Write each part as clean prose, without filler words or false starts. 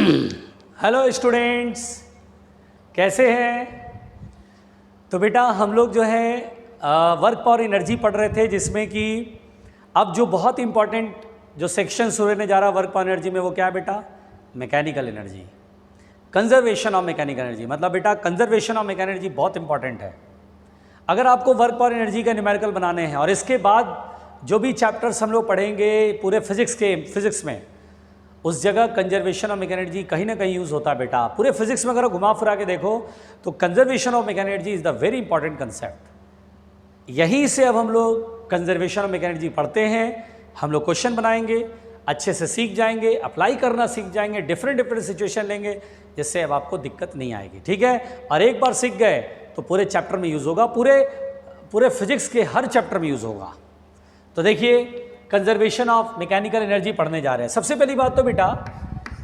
Hello students, कैसे हैं? तो बेटा हम लोग जो है वर्क पावर एनर्जी पढ़ रहे थे, जिसमें कि अब जो बहुत इंपॉर्टेंट जो सेक्शन शुरू होने जा रहा है वर्क पावर एनर्जी में, वो क्या है बेटा? Mechanical energy, conservation of mechanical energy. मतलब बेटा कंजर्वेशन ऑफ मैकेनिकल एनर्जी बहुत इंपॉर्टेंट है। अगर आपको वर्क पावर एनर्जी का न्यूमेरिकल बनाने हैं और इसके बाद जो भी चैप्टर्स हम लोग पढ़ेंगे पूरे फिजिक्स में, उस जगह कंजर्वेशन ऑफ मैकेनिकल एनर्जी कहीं ना कहीं यूज़ होता है बेटा। पूरे फिजिक्स में अगर घुमा फिरा के देखो तो conservation of mechanical energy is the very important concept. यहीं से अब हम लोग कंजर्वेशन ऑफ मैकेनिकल एनर्जी पढ़ते हैं, हम लोग क्वेश्चन बनाएंगे, अच्छे से सीख जाएंगे, अप्लाई करना सीख जाएंगे, डिफरेंट सिचुएशन लेंगे, जिससे अब आपको दिक्कत नहीं आएगी। ठीक है, और एक बार सीख गए तो पूरे चैप्टर में यूज़ होगा, पूरे फिजिक्स के हर चैप्टर में यूज़ होगा। तो देखिए, कंजर्वेशन ऑफ मैकेनिकल एनर्जी पढ़ने जा रहे हैं। सबसे पहली बात तो बेटा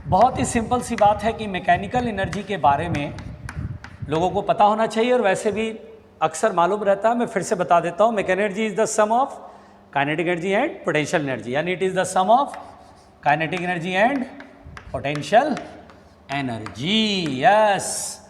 बहुत ही सिंपल सी बात है कि मैकेनिकल एनर्जी के बारे में लोगों को पता होना चाहिए, और वैसे भी अक्सर मालूम रहता है। मैं फिर से बता देता हूँ, mechanical energy is the sum of kinetic energy and potential energy, यानी it is the sum of kinetic energy and potential energy. Yes,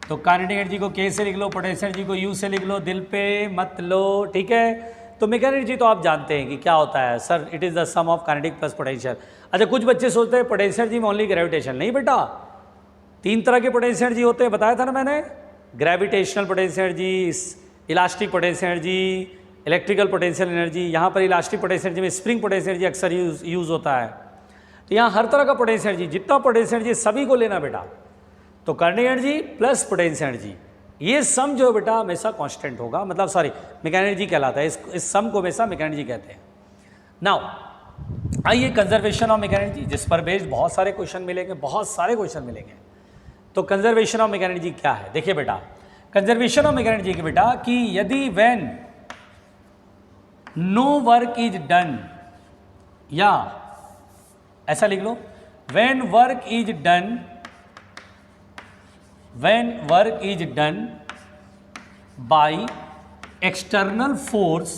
तो काइनेटिक एनर्जी को के से लिख लो, पोटेंशियल एनर्जी को यू से लिख लो, दिल पे मत लो। ठीक है, तो मैकेनिकल एनर्जी तो आप जानते हैं कि क्या होता है sir, it is the sum of kinetic plus potential. अच्छा, कुछ बच्चे सोचते हैं पोटेंशियल एनर्जी में ओनली ग्रेविटेशन। नहीं बेटा, 3 तरह के पोटेंशियल एनर्जी होते हैं, बताया था ना मैंने। Gravitational potential energy, elastic potential energy, electrical potential energy. यहाँ पर इलास्टिक पोटेंशियल एनर्जी में स्प्रिंग पोटेंशियल एनर्जी अक्सर यूज़ होता है। तो यहाँ हर तरह का पोटेंशियल एनर्जी, जितना पोटेंशियल एनर्जी सभी को लेना बेटा। तो kinetic energy plus potential energy, ये सम जो बेटा हमेशा कांस्टेंट होगा, मतलब सॉरी मैकेनिकल एनर्जी कहलाता है। इस सम को हमेशा मैकेनिकल एनर्जी कहते हैं। नाउ आइए कंजर्वेशन ऑफ मैकेनिकल एनर्जी, जिस पर बेस्ड बहुत सारे क्वेश्चन मिलेंगे, बहुत सारे क्वेश्चन मिलेंगे। तो कंजर्वेशन ऑफ मैकेनिकल एनर्जी क्या है? देखिए बेटा, कंजर्वेशन ऑफ मैकेनिकल एनर्जी के बेटा कि यदि when no work is done, या ऐसा लिख लो, when work is done, when work is done by external force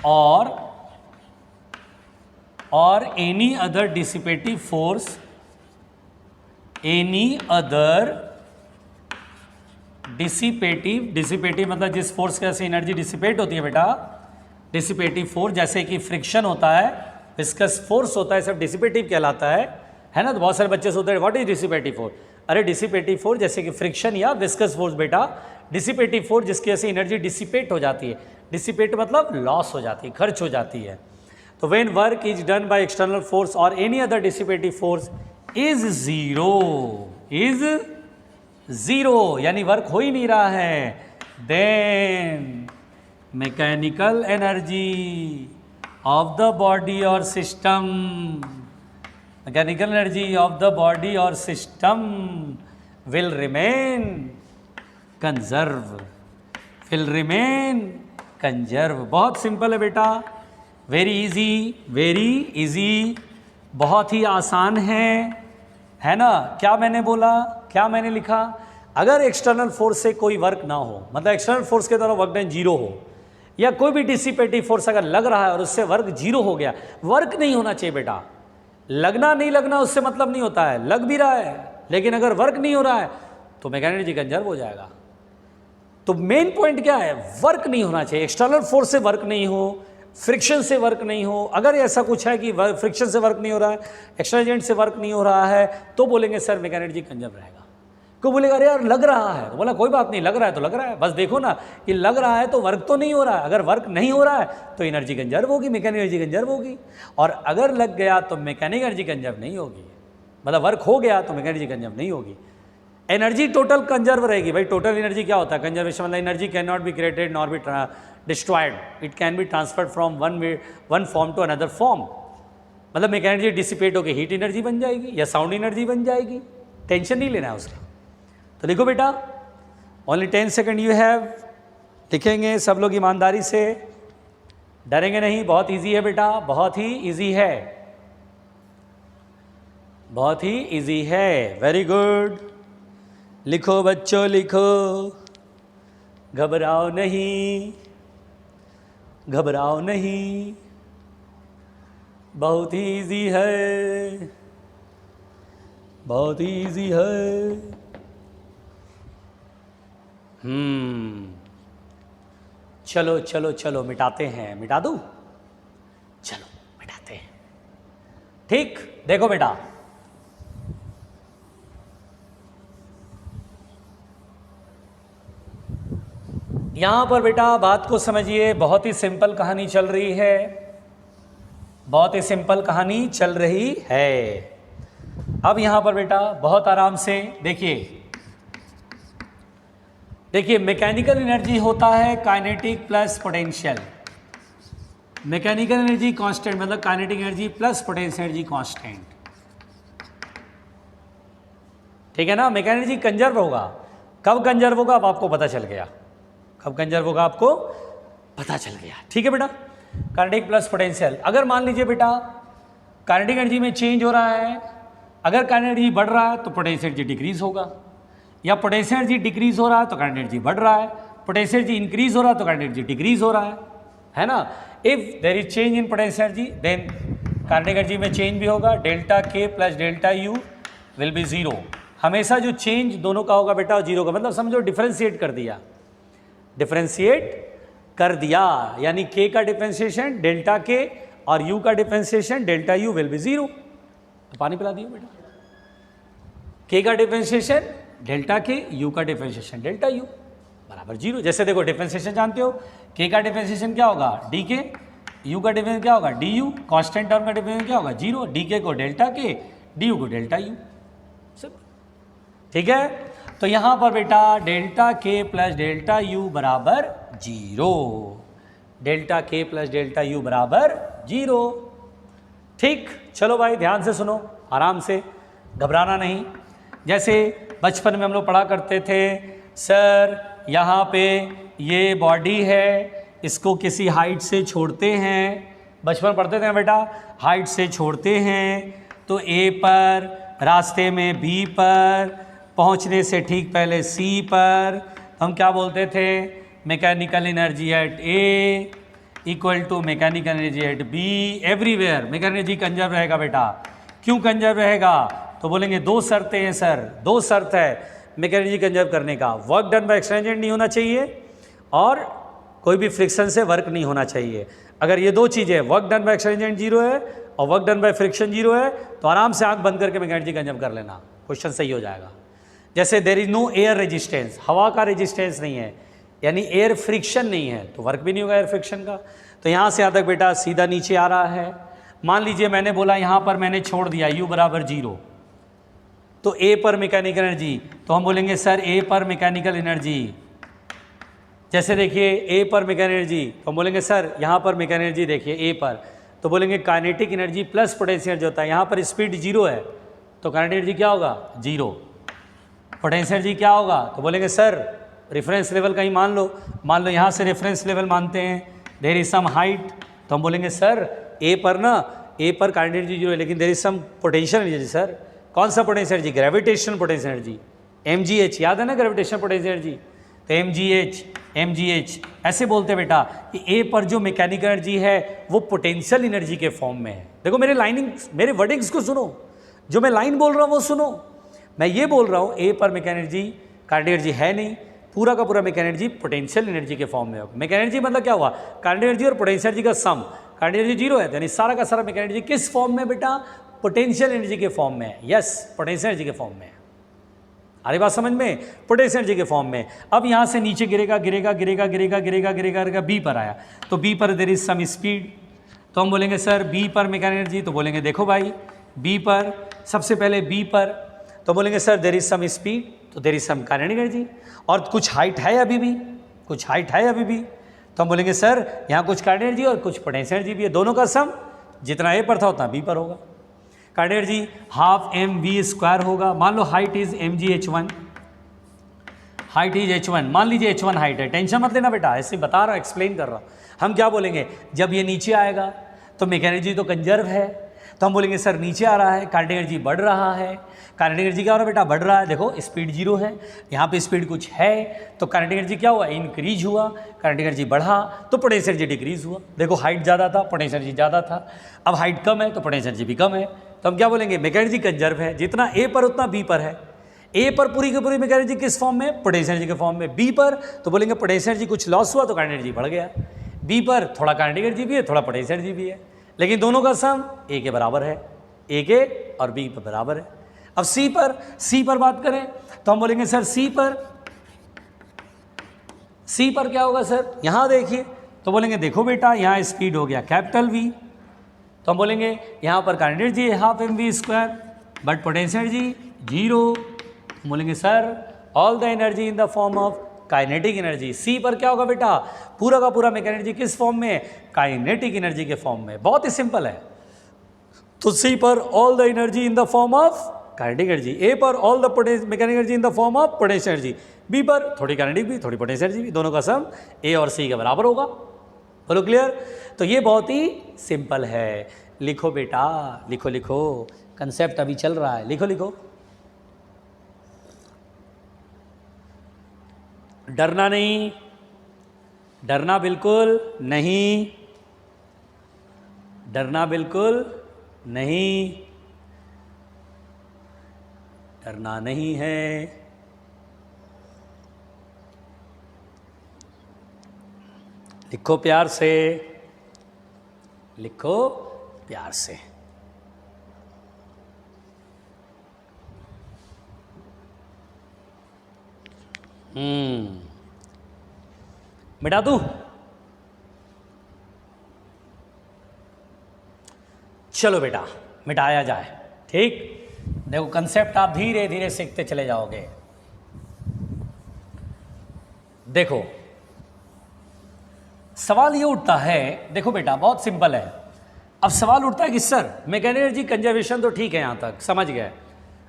or any other dissipative force, dissipative मतलब जिस फोर्स के से एनर्जी डिसिपेट होती है बेटा, डिसिपेटिव फोर्स, जैसे कि फ्रिक्शन होता है, विस्कस फोर्स होता है, सब डिसिपेटिव कहलाता है ना। तो बहुत सारे बच्चे सोचते हैं व्हाट इज डिसिपेटिव फोर्स? अरे डिसिपेटिव फोर्स जैसे कि फ्रिक्शन या विस्कस फोर्स बेटा, डिसिपेटिव फोर्स जिसकी वजह से एनर्जी डिसिपेट हो जाती है। डिसिपेट मतलब लॉस हो जाती है, खर्च हो जाती है। तो when work is done by external force और any other dissipative force is zero, यानी वर्क हो ही नहीं रहा है, then mechanical energy of the body और system, mechanical energy of the body और सिस्टम विल रिमेन कंजर्व। बहुत सिंपल है बेटा, वेरी इजी, बहुत ही आसान है ना। क्या मैंने बोला, क्या मैंने लिखा? अगर एक्सटर्नल फोर्स से कोई वर्क ना हो, मतलब एक्सटर्नल फोर्स के द्वारा वर्क डन जीरो हो, या कोई भी डिसिपेटिव फोर्स अगर लग रहा है और उससे वर्क जीरो हो गया, वर्क नहीं होना चाहिए बेटा। लगना नहीं लगना उससे मतलब नहीं होता है, लग भी रहा है लेकिन अगर वर्क नहीं हो रहा है तो मैकेनिकल एनर्जी कंजर्व हो जाएगा। तो मेन पॉइंट क्या है? वर्क नहीं होना चाहिए, एक्सटर्नल फोर्स से वर्क नहीं हो, फ्रिक्शन से वर्क नहीं हो। अगर ऐसा कुछ है कि फ्रिक्शन से वर्क नहीं हो रहा है, एक्सटर्नल एजेंट से वर्क नहीं हो रहा है, तो बोलेंगे सर मैकेनिकल एनर्जी कंजर्व रहेगा। को बोलेगा अरे यार लग रहा है, तो बोला कोई बात नहीं, लग रहा है तो लग रहा है, बस देखो ना कि लग रहा है तो वर्क तो नहीं हो रहा है। अगर वर्क नहीं हो रहा है तो एनर्जी कंजर्व होगी, मैकेनिकल एनर्जी कंजर्व होगी। और अगर लग गया तो मैकेनिकल एनर्जी कंजर्व नहीं होगी, मतलब वर्क हो गया तो मैकेनिकल एनर्जी कंजर्व नहीं होगी। एनर्जी टोटल कंजर्व रहेगी। भाई टोटल एनर्जी क्या होता है? कंजर्वेशन मतलब energy can not be created nor be destroyed, it can be transferred from one form to another form. मतलब मैकेनिकल एनर्जी डिसिपेट होकर हीट एनर्जी बन जाएगी या साउंड एनर्जी बन जाएगी, टेंशन नहीं लेना है उसका। तो देखो बेटा, ओनली 10 सेकेंड यू हैव, लिखेंगे सब लोग ईमानदारी से, डरेंगे नहीं। बहुत इजी है बेटा, बहुत ही इजी है, बहुत ही इजी है। वेरी गुड, लिखो बच्चों लिखो, घबराओ नहीं, बहुत ही इजी है, बहुत ही इजी है। चलो चलो चलो मिटाते हैं, मिटा दूं? चलो मिटाते हैं। ठीक, देखो बेटा, यहां पर बेटा बात को समझिए, बहुत ही सिंपल कहानी चल रही है, बहुत ही सिंपल कहानी चल रही है। अब यहां पर बेटा बहुत आराम से देखिए, देखिए मैकेनिकल एनर्जी होता है kinetic plus potential. Mechanical energy constant मतलब kinetic energy plus potential energy constant, ठीक है ना। मैकेनिकल एनर्जी कंजर्व होगा, कब कंजर्व होगा अब आपको पता चल गया, कब कंजर्व होगा आपको पता चल गया, ठीक है बेटा। काइनेटिक प्लस पोटेंशियल, अगर मान लीजिए बेटा काइनेटिक एनर्जी में चेंज हो रहा है, अगर काइनेटिक एनर्जी बढ़ रहा है तो पोटेंशियल एनर्जी डिक्रीज होगा, या पोटेंशियल एनर्जी डिक्रीज हो रहा है तो काइनेटिक एनर्जी बढ़ रहा है, पोटेंशियल एनर्जी इंक्रीज हो रहा है तो काइनेटिक एनर्जी डिक्रीज हो रहा है ना। If there is change in potential energy then kinetic energy में चेंज भी होगा, delta K plus delta U will be zero. हमेशा जो चेंज दोनों का होगा बेटा जीरो का, मतलब समझो डिफरेंशिएट कर दिया, डिफरेंशिएट कर दिया, यानी के का डिफरेंशिएशन डेल्टा के और यू का differentiation delta U will be zero. तो पानी पिला दियो बेटा, के का डिफरेंशिएशन डेल्टा के, यू का डिफरेंशिएशन डेल्टा यू बराबर जीरो। जैसे देखो डिफरेंशिएशन जानते हो, के का डिफरेंशिएशन क्या होगा डी के, यू का डिफरेंशिएशन क्या होगा डी यू, कॉन्स्टेंट टर्म का डिफरेंशिएशन क्या होगा जीरो, डी के को डेल्टा के, डी यू को डेल्टा यू, सब ठीक है। तो यहां पर बेटा delta K plus delta you बराबर zero, delta K plus delta you बराबर जीरो, ठीक। चलो भाई ध्यान से सुनो, आराम से, घबराना नहीं। जैसे बचपन में हम लोग पढ़ा करते थे, सर यहाँ पे ये बॉडी है, इसको किसी हाइट से छोड़ते हैं, बचपन पढ़ते थे ना बेटा, हाइट से छोड़ते हैं तो ए पर, रास्ते में बी पर, पहुँचने से ठीक पहले सी पर, हम क्या बोलते थे, mechanical energy at A equal to mechanical energy at B everywhere. Mechanical energy conserve रहेगा बेटा, क्यों कंजर्व रहेगा, तो बोलेंगे दो शर्तें हैं सर, दो शर्त है मैकेनिकल एनर्जी कंजर्व करने का, work done by external agent नहीं होना चाहिए और कोई भी फ्रिक्शन से वर्क नहीं होना चाहिए। अगर ये दो चीज़ें, work done by external agent zero है और work done by friction zero है, तो आराम से आंख बंद करके मैकेनिकल एनर्जी कंजर्व कर लेना, क्वेश्चन सही हो जाएगा। जैसे there is no air resistance, हवा का रेजिस्टेंस नहीं है, यानी एयर फ्रिक्शन नहीं है, तो वर्क भी नहीं होगा एयर फ्रिक्शन का। तो यहाँ से यहाँ तक बेटा सीधा नीचे आ रहा है। मान लीजिए मैंने बोला यहाँ पर मैंने छोड़ दिया u बराबर जीरो, तो a पर मैकेनिकल एनर्जी, तो हम बोलेंगे सर a पर मैकेनिकल एनर्जी, जैसे देखिए a पर मैकेनिकल एनर्जी, तो हम बोलेंगे सर यहाँ पर मैकेनिकल एनर्जी देखिए a पर, तो बोलेंगे kinetic energy plus potential energy होता है। यहाँ पर स्पीड जीरो है तो काइनेटिक एनर्जी क्या होगा जीरो, पोटेंशियल एनर्जी क्या होगा, तो बोलेंगे सर रेफरेंस लेवल का ही मान लो यहाँ से रेफरेंस लेवल मानते हैं, देयर इज सम हाइट, तो हम बोलेंगे सर ए पर ना, ए पर काइनेटिक एनर्जी जीरो है लेकिन there is some potential energy, sir कौन सा potential energy, gravitational potential energy mgh, याद है ना ग्रेविटेशनल पोटेंशियल एनर्जी, तो mgh ऐसे बोलते हैं बेटा कि ए पर जो मैकेनिकल एनर्जी है वो पोटेंशियल एनर्जी के फॉर्म में है। देखो मेरे लाइनिंग, मेरे वर्डिंग्स को सुनो, जो मैं लाइन बोल रहा हूँ वो सुनो, मैं ये बोल रहा हूँ ए पर मैकेनिकल एनर्जी काइनेटिक एनर्जी है नहीं, पूरा का पूरा मैकेनिकल एनर्जी पोटेंशियल एनर्जी के फॉर्म में होगा। मैकेनिकल एनर्जी मतलब क्या हुआ, काइनेटिक एनर्जी और पोटेंशियल एनर्जी का सम, काइनेटिक एनर्जी जीरो है, यानी सारा का सारा मैकेनिकल एनर्जी किस फॉर्म में बेटा, पोटेंशियल एनर्जी के फॉर्म में है। यस, पोटेंशियल एनर्जी के फॉर्म में है, अरे बात समझ में, पोटेंशियल एनर्जी के फॉर्म में। अब यहाँ से नीचे गिरेगा गिरेगा गिरेगा गिरेगा गिरेगा गिरेगा गिरेगा बी पर आया, तो बी पर देयर इज सम स्पीड, तो हम बोलेंगे सर बी पर मैकेनिकल एनर्जी, तो बोलेंगे देखो भाई बी पर, सबसे पहले बी पर, तो बोलेंगे sir there is some speed, तो there is some kinetic energy, और कुछ हाइट है अभी भी, कुछ हाइट है अभी भी, तो हम बोलेंगे सर यहाँ कुछ काइनेटिक एनर्जी और कुछ पोटेंशियल एनर्जी भी है, दोनों का सम जितना ए पर था उतना बी पर होगा। Kinetic energy half M we square होगा, मान लो height is M G h1, height is h1, मान लीजिए h1 हाइट है, टेंशन मत लेना बेटा, ऐसे बता रहा हूँ, एक्सप्लेन कर रहा हूँ। हम क्या बोलेंगे, जब ये नीचे आएगा तो मैकेनिकल एनर्जी तो कंजर्व है, तो हम बोलेंगे सर नीचे आ रहा है, काइनेटिक एनर्जी बढ़ रहा है। काइनेटिक एनर्जी क्या हो रहा है बेटा, बढ़ रहा है। देखो स्पीड 0 है, यहाँ पे स्पीड कुछ है, तो काइनेटिक एनर्जी क्या हुआ, इंक्रीज हुआ। काइनेटिक एनर्जी बढ़ा तो पोटेंशियल एनर्जी डिक्रीज हुआ। देखो हाइट ज़्यादा था, पोटेंशियल एनर्जी ज़्यादा था, अब हाइट कम है तो पोटेंशियल एनर्जी भी कम है। तो हम क्या बोलेंगे, मैकेनिकल एनर्जी कंजर्व है, जितना ए पर उतना बी पर है। ए पर पूरी की पूरी मैकेनिकल एनर्जी किस फॉर्म में, पोटेंशियल एनर्जी के फॉर्म में। बी पर तो बोलेंगे पोटेंशियल एनर्जी कुछ लॉस हुआ तो काइनेटिक एनर्जी बढ़ गया। बी पर थोड़ा काइनेटिक एनर्जी भी है, थोड़ा पोटेंशियल एनर्जी भी है, लेकिन दोनों का सम ए के बराबर है, ए के और बी पर बराबर है। अब सी पर बात करें तो हम बोलेंगे सर सी पर क्या होगा सर, यहां देखिए तो बोलेंगे देखो बेटा यहाँ स्पीड हो गया कैपिटल वी, तो हम बोलेंगे यहाँ पर काइनेटिक एनर्जी है half mv², but potential energy 0। बोलेंगे sir all the energy in the form of kinetic energy. C पर क्या होगा बेटा, पूरा का पूरा मैकेनिकल एनर्जी किस फॉर्म में, काइनेटिक एनर्जी के फॉर्म में। बहुत ही सिंपल है। तो सी पर all the energy in the form of kinetic energy, A पर all the mechanical energy in the form of potential energy, B पर थोड़ी काइनेटिक भी थोड़ी पोटेंशियल एनर्जी भी, दोनों का सम ए और सी के बराबर होगा। बोलो क्लियर। तो ये बहुत ही सिंपल है। लिखो बेटा, लिखो लिखो, कंसेप्ट अभी चल रहा है, लिखो लिखो। डरना नहीं, डरना बिल्कुल नहीं, डरना बिल्कुल नहीं, डरना नहीं है। लिखो प्यार से, लिखो प्यार से। मिटा दूं? चलो बेटा मिटाया जाए। ठीक, देखो कंसेप्ट आप धीरे धीरे सीखते चले जाओगे। देखो सवाल ये उठता है, देखो बेटा बहुत सिंपल है। अब सवाल उठता है कि सर मैकेनिकल एनर्जी कंजर्वेशन तो ठीक है, यहां तक समझ गए,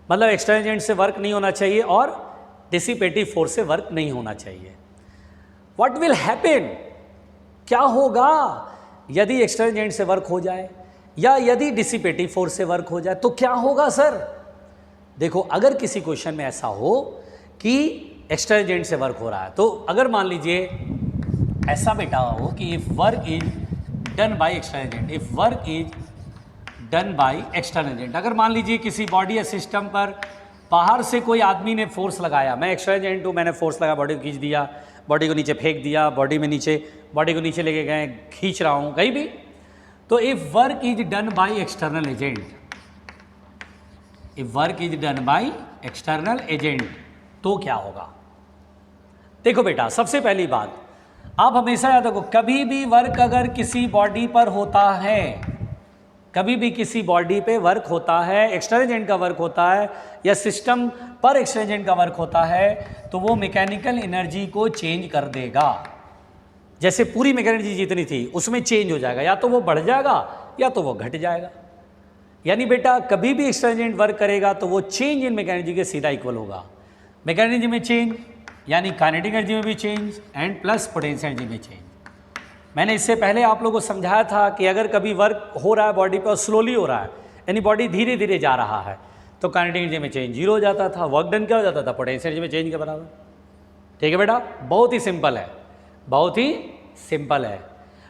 मतलब एक्सटर्नल एजेंट से वर्क नहीं होना चाहिए और डिसिपेटिव फोर्स से वर्क नहीं होना चाहिए। व्हाट विल हैपन, क्या होगा यदि एक्सटर्नल एजेंट से वर्क हो जाए या यदि डिसिपेटिव फोर्स से वर्क हो जाए, तो क्या होगा सर। देखो अगर किसी क्वेश्चन में ऐसा हो कि एक्सटर्नल एजेंट से वर्क हो रहा है, तो अगर मान लीजिए ऐसा बेटा हो कि if work is done by external agent, if work is done by external agent, अगर मान लीजिए किसी बॉडी या सिस्टम पर बाहर से कोई आदमी ने फोर्स लगाया, मैं एक्सटर्नल एजेंट हूँ, मैंने फोर्स लगा, बॉडी को खींच दिया, बॉडी को नीचे फेंक दिया, बॉडी को नीचे लेके गए, खींच रहा हूँ कहीं भी, तो if work is done by external agent, if work is done by external agent, तो क्या होगा। देखो बेटा सबसे पहली बात आप हमेशा याद रखो, कभी भी वर्क अगर किसी बॉडी पर होता है, कभी भी किसी बॉडी पे वर्क होता है, एक्सटर्नल एजेंट का वर्क होता है या सिस्टम पर एक्सटर्नल एजेंट का वर्क होता है, तो वो मैकेनिकल एनर्जी को चेंज कर देगा। जैसे पूरी मैकेनिकल एनर्जी जितनी थी उसमें चेंज हो जाएगा, या तो वो बढ़ जाएगा या तो वो घट जाएगा। यानी बेटा कभी भी एक्सटर्नल एजेंट वर्क करेगा तो वो चेंज इन मैकेनिकल एनर्जी के सीधा इक्वल होगा। मैकेनिकल एनर्जी में चेंज यानी काइनेटिक एनर्जी में भी change and plus potential energy में चेंज। मैंने इससे पहले आप लोगों को समझाया था कि अगर कभी वर्क हो रहा है बॉडी पे और स्लोली हो रहा है, यानी बॉडी धीरे धीरे जा रहा है, तो काइनेटिक एनर्जी में चेंज 0 हो जाता था, वर्क डन क्या हो जाता था, पोटेंशियल एनर्जी में चेंज के बराबर। ठीक है बेटा, बहुत ही सिंपल है, बहुत ही सिंपल है।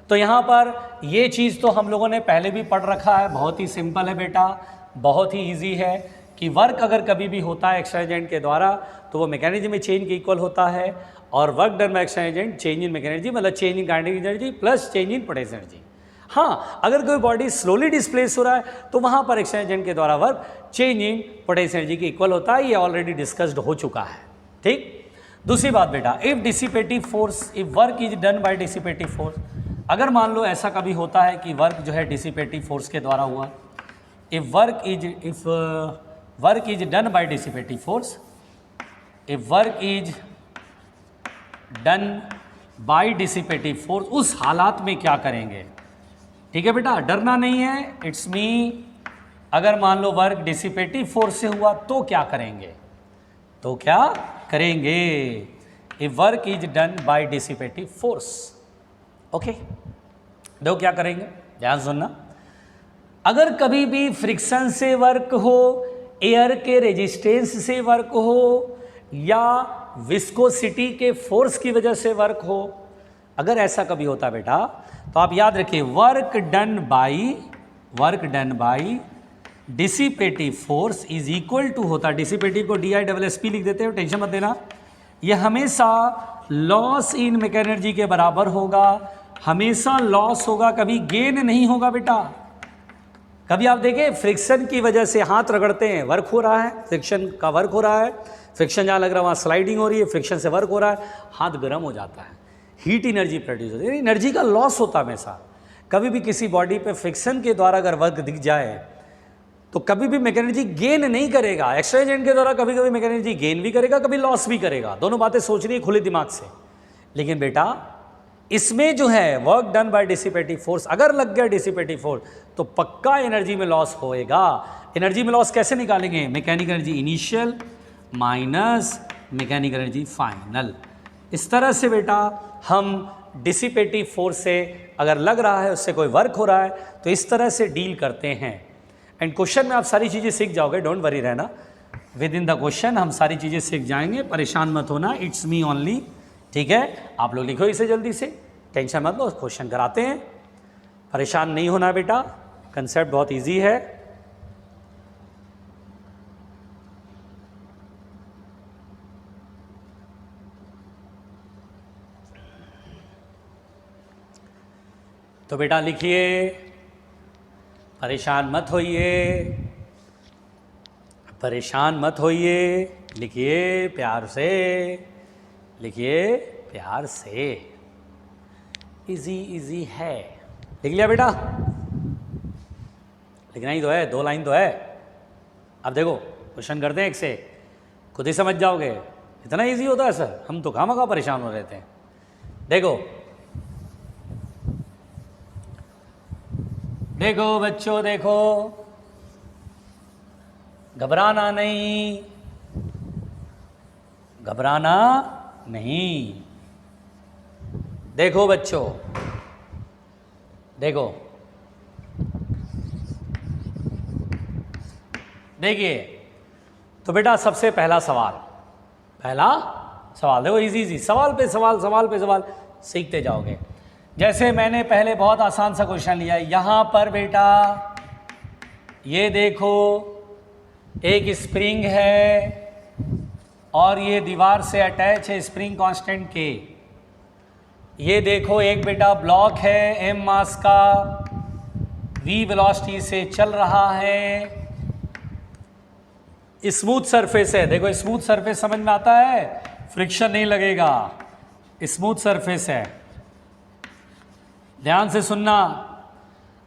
तो यहाँ पर ये चीज़ तो हम लोगों ने पहले भी पढ़ रखा है, बहुत ही सिंपल है बेटा, बहुत ही ईजी है कि वर्क अगर कभी भी होता है एक्सटर्नल एजेंट के द्वारा तो वो मैकेनिज्म में चेंज के इक्वल होता है, और work done by external agent change in mechanical energy मतलब change in kinetic energy plus change in potential energy. हाँ, अगर कोई बॉडी स्लोली डिस्प्लेस हो रहा है तो वहाँ पर एक्सटर्नल एजेंट के द्वारा work change in potential energy के इक्वल होता है, ये ऑलरेडी डिस्कस्ड हो चुका है। ठीक, दूसरी बात बेटा, if dissipative force, if work is done bye dissipative force, अगर मान लो ऐसा कभी होता है कि वर्क जो है डिसिपेटिव फोर्स के द्वारा हुआ, if work is done bye dissipative force, if work is done bye dissipative force, उस हालात में क्या करेंगे। ठीक है बेटा, डरना नहीं है, इट्स मी, अगर मान लो वर्क डिसिपेटिव फोर्स से हुआ तो क्या करेंगे, तो क्या करेंगे, if work is done bye dissipative force. Okay, देखो क्या करेंगे, ध्यान सुनना। अगर कभी भी फ्रिक्शन से वर्क हो, एयर के रेजिस्टेंस से वर्क हो, या विस्कोसिटी के फोर्स की वजह से वर्क हो, अगर ऐसा कभी होता बेटा, तो आप याद रखिए work done by dissipative force is equal to होता, डिसिपेटिव को DISSP लिख देते हो, टेंशन मत देना, ये हमेशा लॉस इन मेकेनिकल एनर्जी के बराबर होगा, हमेशा लॉस होगा, कभी गेन नहीं होगा बेटा। कभी आप देखें फ्रिक्शन की वजह से हाथ रगड़ते हैं, वर्क हो रहा है, फ्रिक्शन का वर्क हो रहा है, फ्रिक्शन जहाँ लग रहा है वहाँ स्लाइडिंग हो रही है, फ्रिक्शन से वर्क हो रहा है, हाथ गर्म हो जाता है, हीट एनर्जी प्रोड्यूस होती है, एनर्जी का लॉस होता है हमेशा। कभी भी किसी बॉडी पे फ्रिक्शन के द्वारा अगर वर्क दिख जाए तो कभी भी मेकेनिकल एनर्जी गेन नहीं करेगा, एक्स्ट्रा एजेंट के द्वारा कभी कभी मेकेनिकल एनर्जी गेन भी करेगा, कभी लॉस भी करेगा, दोनों बातें सोचनी है खुले दिमाग से। लेकिन बेटा इसमें जो है work done bye dissipative force, अगर लग गया डिसिपेटिव फोर्स तो पक्का एनर्जी में लॉस होएगा। एनर्जी में लॉस कैसे निकालेंगे? Mechanical energy initial minus mechanical energy final. इस तरह से बेटा हम डिसिपेटिव फोर्स से अगर लग रहा है उससे कोई वर्क हो रहा है तो इस तरह से डील करते हैं। एंड क्वेश्चन में आप सारी चीज़ें सीख जाओगे, डोंट वरी रहना, विद इन द क्वेश्चन हम सारी चीज़ें सीख जाएंगे, परेशान मत होना, इट्स मी ओनली। ठीक है, आप लोग लिखो इसे जल्दी से, टेंशन मत लो, क्वेश्चन कराते हैं, परेशान नहीं होना बेटा, कंसेप्ट बहुत इजी है। तो बेटा लिखिए, परेशान मत होइए, परेशान मत होइए, लिखिए प्यार से, लिखिए प्यार से, इजी इजी है। लिख लिया बेटा? लिखना ही तो है, 2 लाइन तो है। अब देखो क्वेश्चन करते हैं एक से, खुद ही समझ जाओगे, इतना इजी होता है सर, हम तो खामखा परेशान हो रहे थे। देखो देखो बच्चों, देखो, घबराना नहीं, घबराना नहीं। देखो बच्चों, देखो, देखिए, तो बेटा सबसे पहला सवाल देखो, इजी इजी सवाल पे सवाल, सवाल पे सवाल सीखते जाओगे। जैसे मैंने पहले बहुत आसान सा क्वेश्चन लिया है, यहाँ पर बेटा ये देखो एक स्प्रिंग है और ये दीवार से अटैच है स्प्रिंग कांस्टेंट के। ये देखो एक बेटा ब्लॉक है m मास का, v वेलोसिटी से चल रहा है, स्मूथ सरफेस है। देखो स्मूथ सरफेस समझ में आता है, फ्रिक्शन नहीं लगेगा, स्मूथ सरफेस है, ध्यान से सुनना।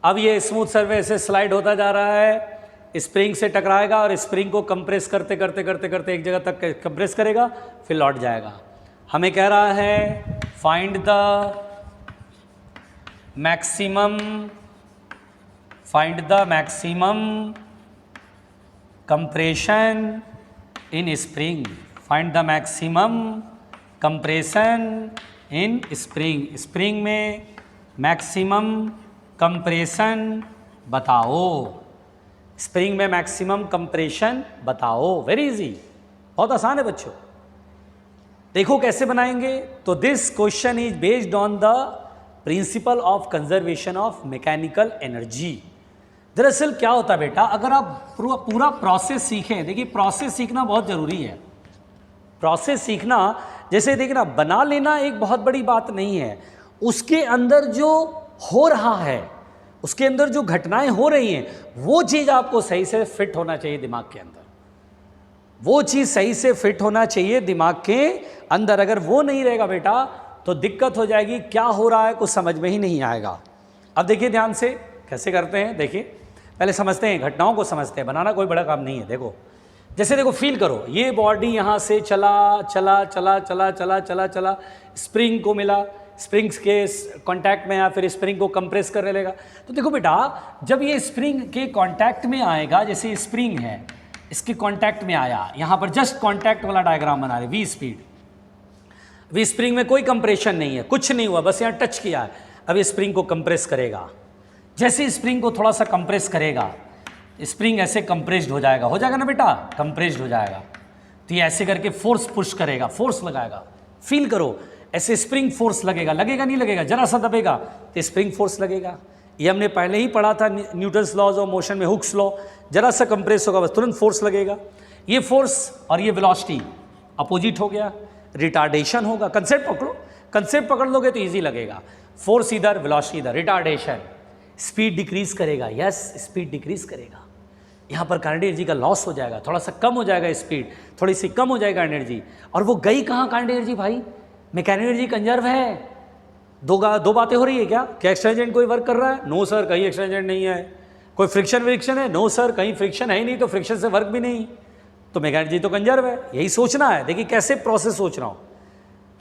अब ये स्मूथ सरफेस से स्लाइड होता जा रहा है, स्प्रिंग से टकराएगा और स्प्रिंग को कंप्रेस करते करते करते करते एक जगह तक कंप्रेस करेगा, फिर लौट जाएगा। हमें कह रहा है find the maximum compression in spring, find the maximum compression in spring, spring में मैक्सिमम कंप्रेशन बताओ, स्प्रिंग में मैक्सिमम कंप्रेशन बताओ। वेरी इजी, बहुत आसान है बच्चों। देखो कैसे बनाएंगे, तो this question is based on the principle of conservation of mechanical energy. दरअसल क्या होता है बेटा, अगर आप पूरा प्रोसेस सीखें, देखिए प्रोसेस सीखना बहुत जरूरी है। प्रोसेस सीखना, जैसे देखना, बना लेना एक बहुत बड़ी बात नहीं है, उसके अंदर जो हो रहा है, उसके अंदर जो घटनाएं हो रही हैं, वो चीज़ आपको सही से फिट होना चाहिए दिमाग के अंदर, वो चीज़ सही से फिट होना चाहिए दिमाग के अंदर। अगर वो नहीं रहेगा बेटा तो दिक्कत हो जाएगी, क्या हो रहा है कुछ समझ में ही नहीं आएगा। अब देखिए ध्यान से कैसे करते हैं, देखिए पहले समझते हैं, घटनाओं को समझते हैं, बनाना कोई बड़ा काम नहीं है। देखो जैसे देखो, फील करो, ये बॉडी यहाँ से चला चला चला चला चला चला चला, स्प्रिंग को मिला, स्प्रिंग्स के कांटेक्ट में आया, फिर स्प्रिंग को कंप्रेस करने लेगा। तो देखो बेटा, जब ये स्प्रिंग के कांटेक्ट में आएगा, जैसे स्प्रिंग है इसके कांटेक्ट में आया, यहाँ पर जस्ट कांटेक्ट वाला डायग्राम बना रहे, वी स्पीड, वी स्प्रिंग में कोई कंप्रेशन नहीं है, कुछ नहीं हुआ, बस यहाँ टच किया है। अब ये स्प्रिंग को कंप्रेस करेगा, जैसे स्प्रिंग को थोड़ा सा कंप्रेस करेगा, स्प्रिंग ऐसे कंप्रेस्ड हो जाएगा ना बेटा, कंप्रेस्ड हो जाएगा। तो ये ऐसे करके फोर्स पुश करेगा, फोर्स लगाएगा। फील करो, ऐसे स्प्रिंग फोर्स लगेगा नहीं लगेगा, जरा सा दबेगा तो स्प्रिंग फोर्स लगेगा। ये हमने पहले ही पढ़ा था न्यूटन्स लॉज ऑफ मोशन में, हुक्स लॉ। जरा सा कंप्रेस होगा बस तुरंत फोर्स लगेगा। ये फोर्स और ये वेलोसिटी अपोजिट हो गया, रिटार्डेशन होगा। कंसेप्ट पकड़ लोगे तो इजी लगेगा। फोर्स इधर, वेलोसिटी इधर, रिटार्डेशन। स्पीड डिक्रीज करेगा, यस स्पीड डिक्रीज करेगा। यहाँ पर काइनेटिक एनर्जी का लॉस हो जाएगा, थोड़ा सा कम हो जाएगा स्पीड, थोड़ी सी कम हो जाएगा एनर्जी। और वो गई कहाँ काइनेटिक एनर्जी भाई? मैकेनिकल एनर्जी कंजर्व है। दो बातें हो रही है क्या एक्स्ट्रा एजेंट कोई वर्क कर रहा है? नो सर, कहीं एक्स्ट्रा एजेंट नहीं है। कोई फ्रिक्शन है? नो सर, कहीं फ्रिक्शन है ही नहीं, तो फ्रिक्शन से वर्क भी नहीं, तो मैकेनिकल एनर्जी तो कंजर्व है। यही सोचना है। देखिए कैसे प्रोसेस सोच रहा हूँ।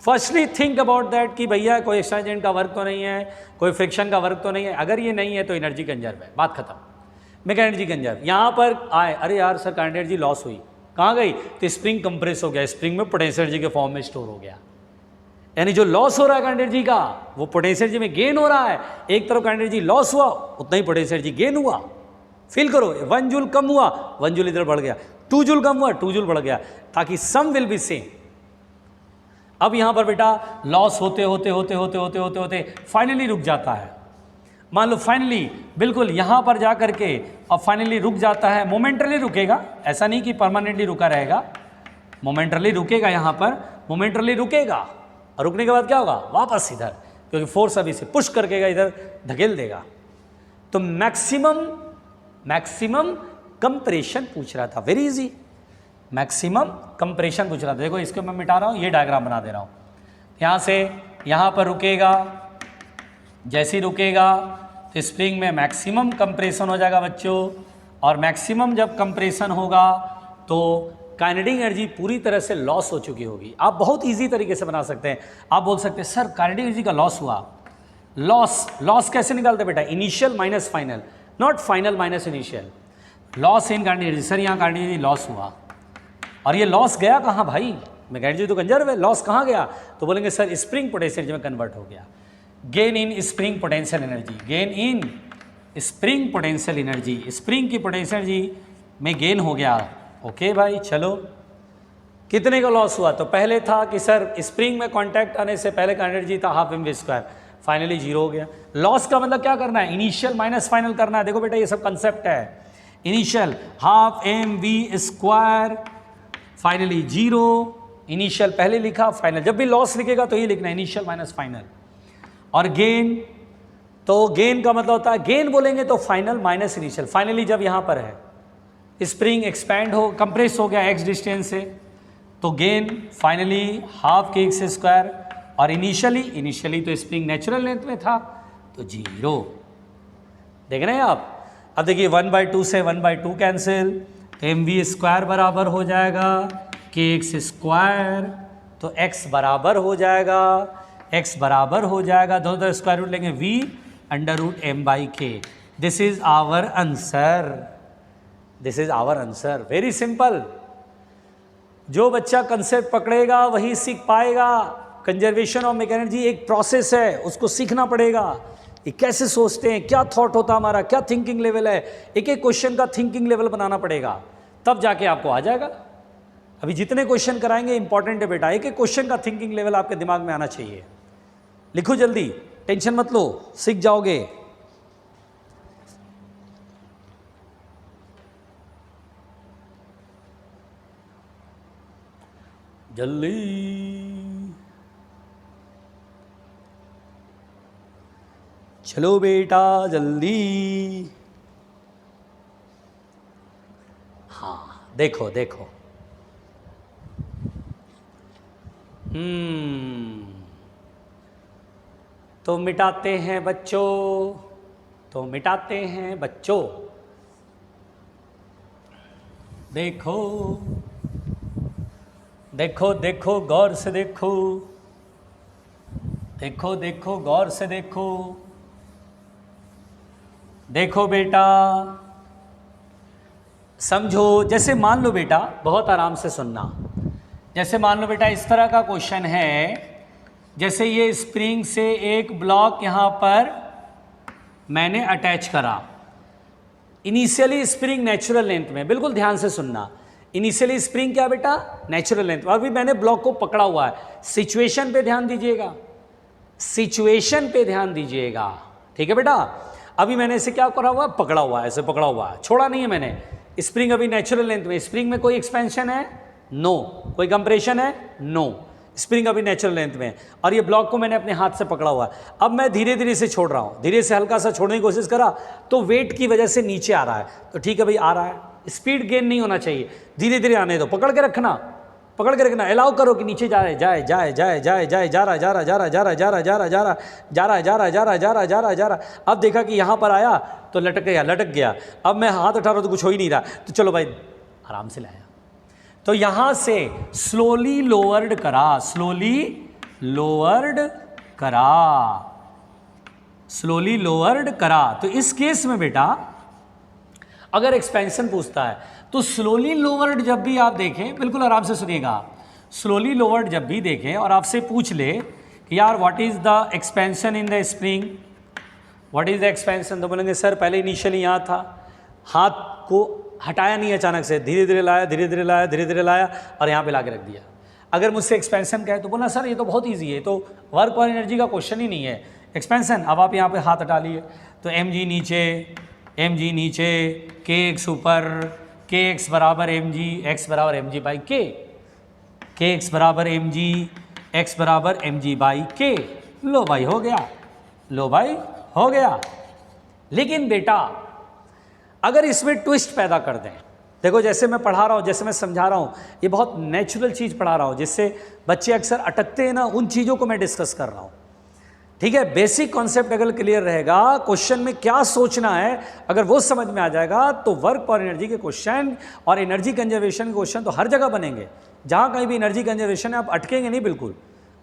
फर्स्टली थिंक अबाउट दैट कि भैया कोई एक्स्ट्रा एजेंट का वर्क तो नहीं है, कोई फ्रिक्शन का वर्क तो नहीं है। अगर ये नहीं है तो एनर्जी कंजर्व है, बात खत्म। Mechanical energy conserve. यहाँ पर आए, अरे यार सर काइनेटिक एनर्जी लॉस हुई, कहाँ गई? तो स्प्रिंग कंप्रेस हो गया, स्प्रिंग में पोटेंशियल एनर्जी के फॉर्म में स्टोर हो गया। यानी जो लॉस हो रहा है काइनेटिक एनर्जी का, वो पोटेंशियल एनर्जी में गेन हो रहा है। एक तरफ काइनेटिक एनर्जी लॉस हुआ, उतना ही पोटेंशियल एनर्जी गेन हुआ। फील करो, 1 जूल कम हुआ, 1 जूल इधर बढ़ गया, 2 जूल कम हुआ, 2 जूल बढ़ गया, ताकि सम विल बी सेम। अब यहां पर बेटा लॉस होते होते फाइनली रुक जाता है। मान लो फाइनली बिल्कुल यहां पर जा करके अब फाइनली रुक जाता है। मोमेंटरली रुकेगा, ऐसा नहीं कि परमानेंटली रुका रहेगा, मोमेंटरली रुकेगा। यहां पर मोमेंटरली रुकेगा और रुकने के बाद क्या होगा? वापस इधर, क्योंकि फोर्स अभी से पुश करके इधर धकेल देगा। तो मैक्सिमम कंप्रेशन पूछ रहा था, वेरी इजी। मैक्सिमम कंप्रेशन पूछ रहा था। देखो इसको मैं मिटा रहा हूँ, ये डायग्राम बना दे रहा हूँ। यहाँ से यहाँ पर रुकेगा, जैसे ही रुकेगा तो स्प्रिंग में मैक्सिमम कंप्रेशन हो जाएगा बच्चों। और मैक्सिमम जब कंप्रेशन होगा तो काइनेटिक एनर्जी पूरी तरह से लॉस हो चुकी होगी। आप बहुत इजी तरीके से बना सकते हैं। आप बोल सकते हैं सर काइनेटिक एनर्जी का लॉस हुआ। लॉस कैसे निकालते बेटा? Initial minus final, not final minus initial. Loss in kinetic energy. Sir यहाँ काइनेटिक एनर्जी लॉस हुआ, और ये लॉस गया कहाँ भाई? मैकेनिकल एनर्जी तो कंजर्व है, लॉस कहाँ गया? तो बोलेंगे सर स्प्रिंग पोटेंशियल एनर्जी में कन्वर्ट हो गया। Gain in spring potential energy, gain in spring potential energy, spring की पोटेंशियल एनर्जी में गेन हो गया। ओके भाई चलो, कितने का लॉस हुआ? तो पहले था कि सर स्प्रिंग में कांटेक्ट आने से पहले का एनर्जी था half mv square, finally zero हो गया। लॉस का मतलब क्या करना है? इनिशियल माइनस फाइनल करना है। देखो बेटा ये सब कंसेप्ट है। Initial half mv square, finally zero. Initial पहले लिखा, फाइनल जब भी लॉस लिखेगा तो ये लिखना इनिशियल माइनस फाइनल। और गेन, तो गेन का मतलब होता है, गेन बोलेंगे तो फाइनल माइनस इनिशियल। फाइनली जब यहाँ पर है स्प्रिंग एक्सपैंड हो, कंप्रेस हो गया x डिस्टेंस से, तो gain finally half k x square. और इनिशियली तो स्प्रिंग नेचुरल लेंथ में था तो जीरो। देख रहे हैं आप? अब देखिए 1/2 से 1/2 कैंसिल, तो mv स्क्वायर बराबर हो जाएगा के एक्स स्क्वायर, तो x बराबर हो जाएगा, दोनों स्क्वायर रूट लेंगे v √m/k। This is our answer, very simple. जो बच्चा कंसेप्ट पकड़ेगा वही सीख पाएगा। कंजर्वेशन ऑफ मैकेनिकल एनर्जी एक प्रोसेस है, उसको सीखना पड़ेगा। ये कैसे सोचते हैं, क्या थॉट होता है हमारा, क्या थिंकिंग लेवल है, एक एक क्वेश्चन का थिंकिंग लेवल बनाना पड़ेगा, तब जाके आपको आ जाएगा। अभी जितने क्वेश्चन कराएंगे इंपॉर्टेंट है बेटा, एक एक क्वेश्चन का थिंकिंग लेवल आपके दिमाग में आना चाहिए। लिखो जल्दी, टेंशन मत लो, सीख जाओगे। जल्दी चलो बेटा जल्दी। हाँ देखो तो मिटाते हैं बच्चों, देखो गौर से देखो बेटा, समझो। जैसे मान लो बेटा, बहुत आराम से सुनना, जैसे मान लो बेटा इस तरह का क्वेश्चन है, जैसे ये स्प्रिंग से एक ब्लॉक यहाँ पर मैंने अटैच करा। इनिशियली स्प्रिंग नेचुरल लेंथ में, बिल्कुल ध्यान से सुनना, इनिशियली स्प्रिंग क्या बेटा, नेचुरल लेंथ, और भी मैंने ब्लॉक को पकड़ा हुआ है। सिचुएशन पे ध्यान दीजिएगा, सिचुएशन पे ध्यान दीजिएगा, ठीक है बेटा। अभी मैंने इसे क्या करा हुआ, पकड़ा हुआ है, ऐसे पकड़ा हुआ है, छोड़ा नहीं है मैंने। स्प्रिंग अभी नेचुरल लेंथ में, स्प्रिंग में कोई एक्सपेंशन है, नो, कोई कंप्रेशन है, नो, स्प्रिंग अभी नेचुरल लेंथ में, और ये ब्लॉक को मैंने अपने हाथ से पकड़ा हुआ है। अब मैं धीरे धीरे से छोड़ रहा हूँ, धीरे से हल्का सा छोड़ने की कोशिश करा तो वेट की वजह से नीचे आ रहा है, तो ठीक है भाई आ रहा है, स्पीड गेन नहीं होना चाहिए, धीरे धीरे आने दो, पकड़ के रखना, पकड़ के रखना, अलाउ करो कि नीचे जा रहे, जाए जाए जाए जाए जाए, जा रहा जा रहा जा रहा जा रहा जा रहा जा रहा जा रहा जा रहा जा रहा जा रहा जा रहा जा रहा जा रहा। अब देखा कि यहाँ पर आया तो लटक गया, अब मैं हाथ उठा रहा हूँ तो कुछ हो ही नहीं रहा, तो चलो भाई आराम से लाया, तो यहाँ से स्लोली लोअर्ड करा, स्लोली लोअर्ड करा, स्लोली लोअर्ड करा। तो इस केस में बेटा अगर एक्सपेंशन पूछता है तो स्लोली लोअर्ड जब भी आप देखें, बिल्कुल आराम से सुनिएगा, स्लोली लोअर्ड जब भी देखें और आपसे पूछ ले कि यार what is the expansion in the spring, what is the expansion, तो बोलेंगे सर पहले इनिशियली यहाँ था, हाथ को हटाया नहीं अचानक से, धीरे धीरे लाया धीरे धीरे लाया धीरे धीरे लाया और यहाँ पे ला के रख दिया। अगर मुझसे एक्सपेंशन का है तो बोला सर ये तो बहुत ईजी है, तो वर्क और एनर्जी का क्वेश्चन ही नहीं है, एक्सपेंशन। अब आप यहाँ पे हाथ हटा लिए तो एम जी नीचे के एक्स ऊपर, के एक्स बराबर एम जी बाई के एक्स बराबर एम जी बाई के। लो भाई हो गया, लो भाई हो गया। लेकिन बेटा अगर इसमें ट्विस्ट पैदा कर दें, देखो जैसे मैं पढ़ा रहा हूँ, जैसे मैं समझा रहा हूँ, ये बहुत नेचुरल चीज़ पढ़ा रहा हूँ जिससे बच्चे अक्सर अटकते हैं ना, उन चीज़ों को मैं डिस्कस कर रहा हूँ, ठीक है। बेसिक कॉन्सेप्ट अगर क्लियर रहेगा, क्वेश्चन में क्या सोचना है अगर वो समझ में आ जाएगा, तो वर्क और एनर्जी के क्वेश्चन और एनर्जी कंजर्वेशन के क्वेश्चन तो हर जगह बनेंगे। जहाँ कहीं भी एनर्जी कंजर्वेशन है आप अटकेंगे नहीं, बिल्कुल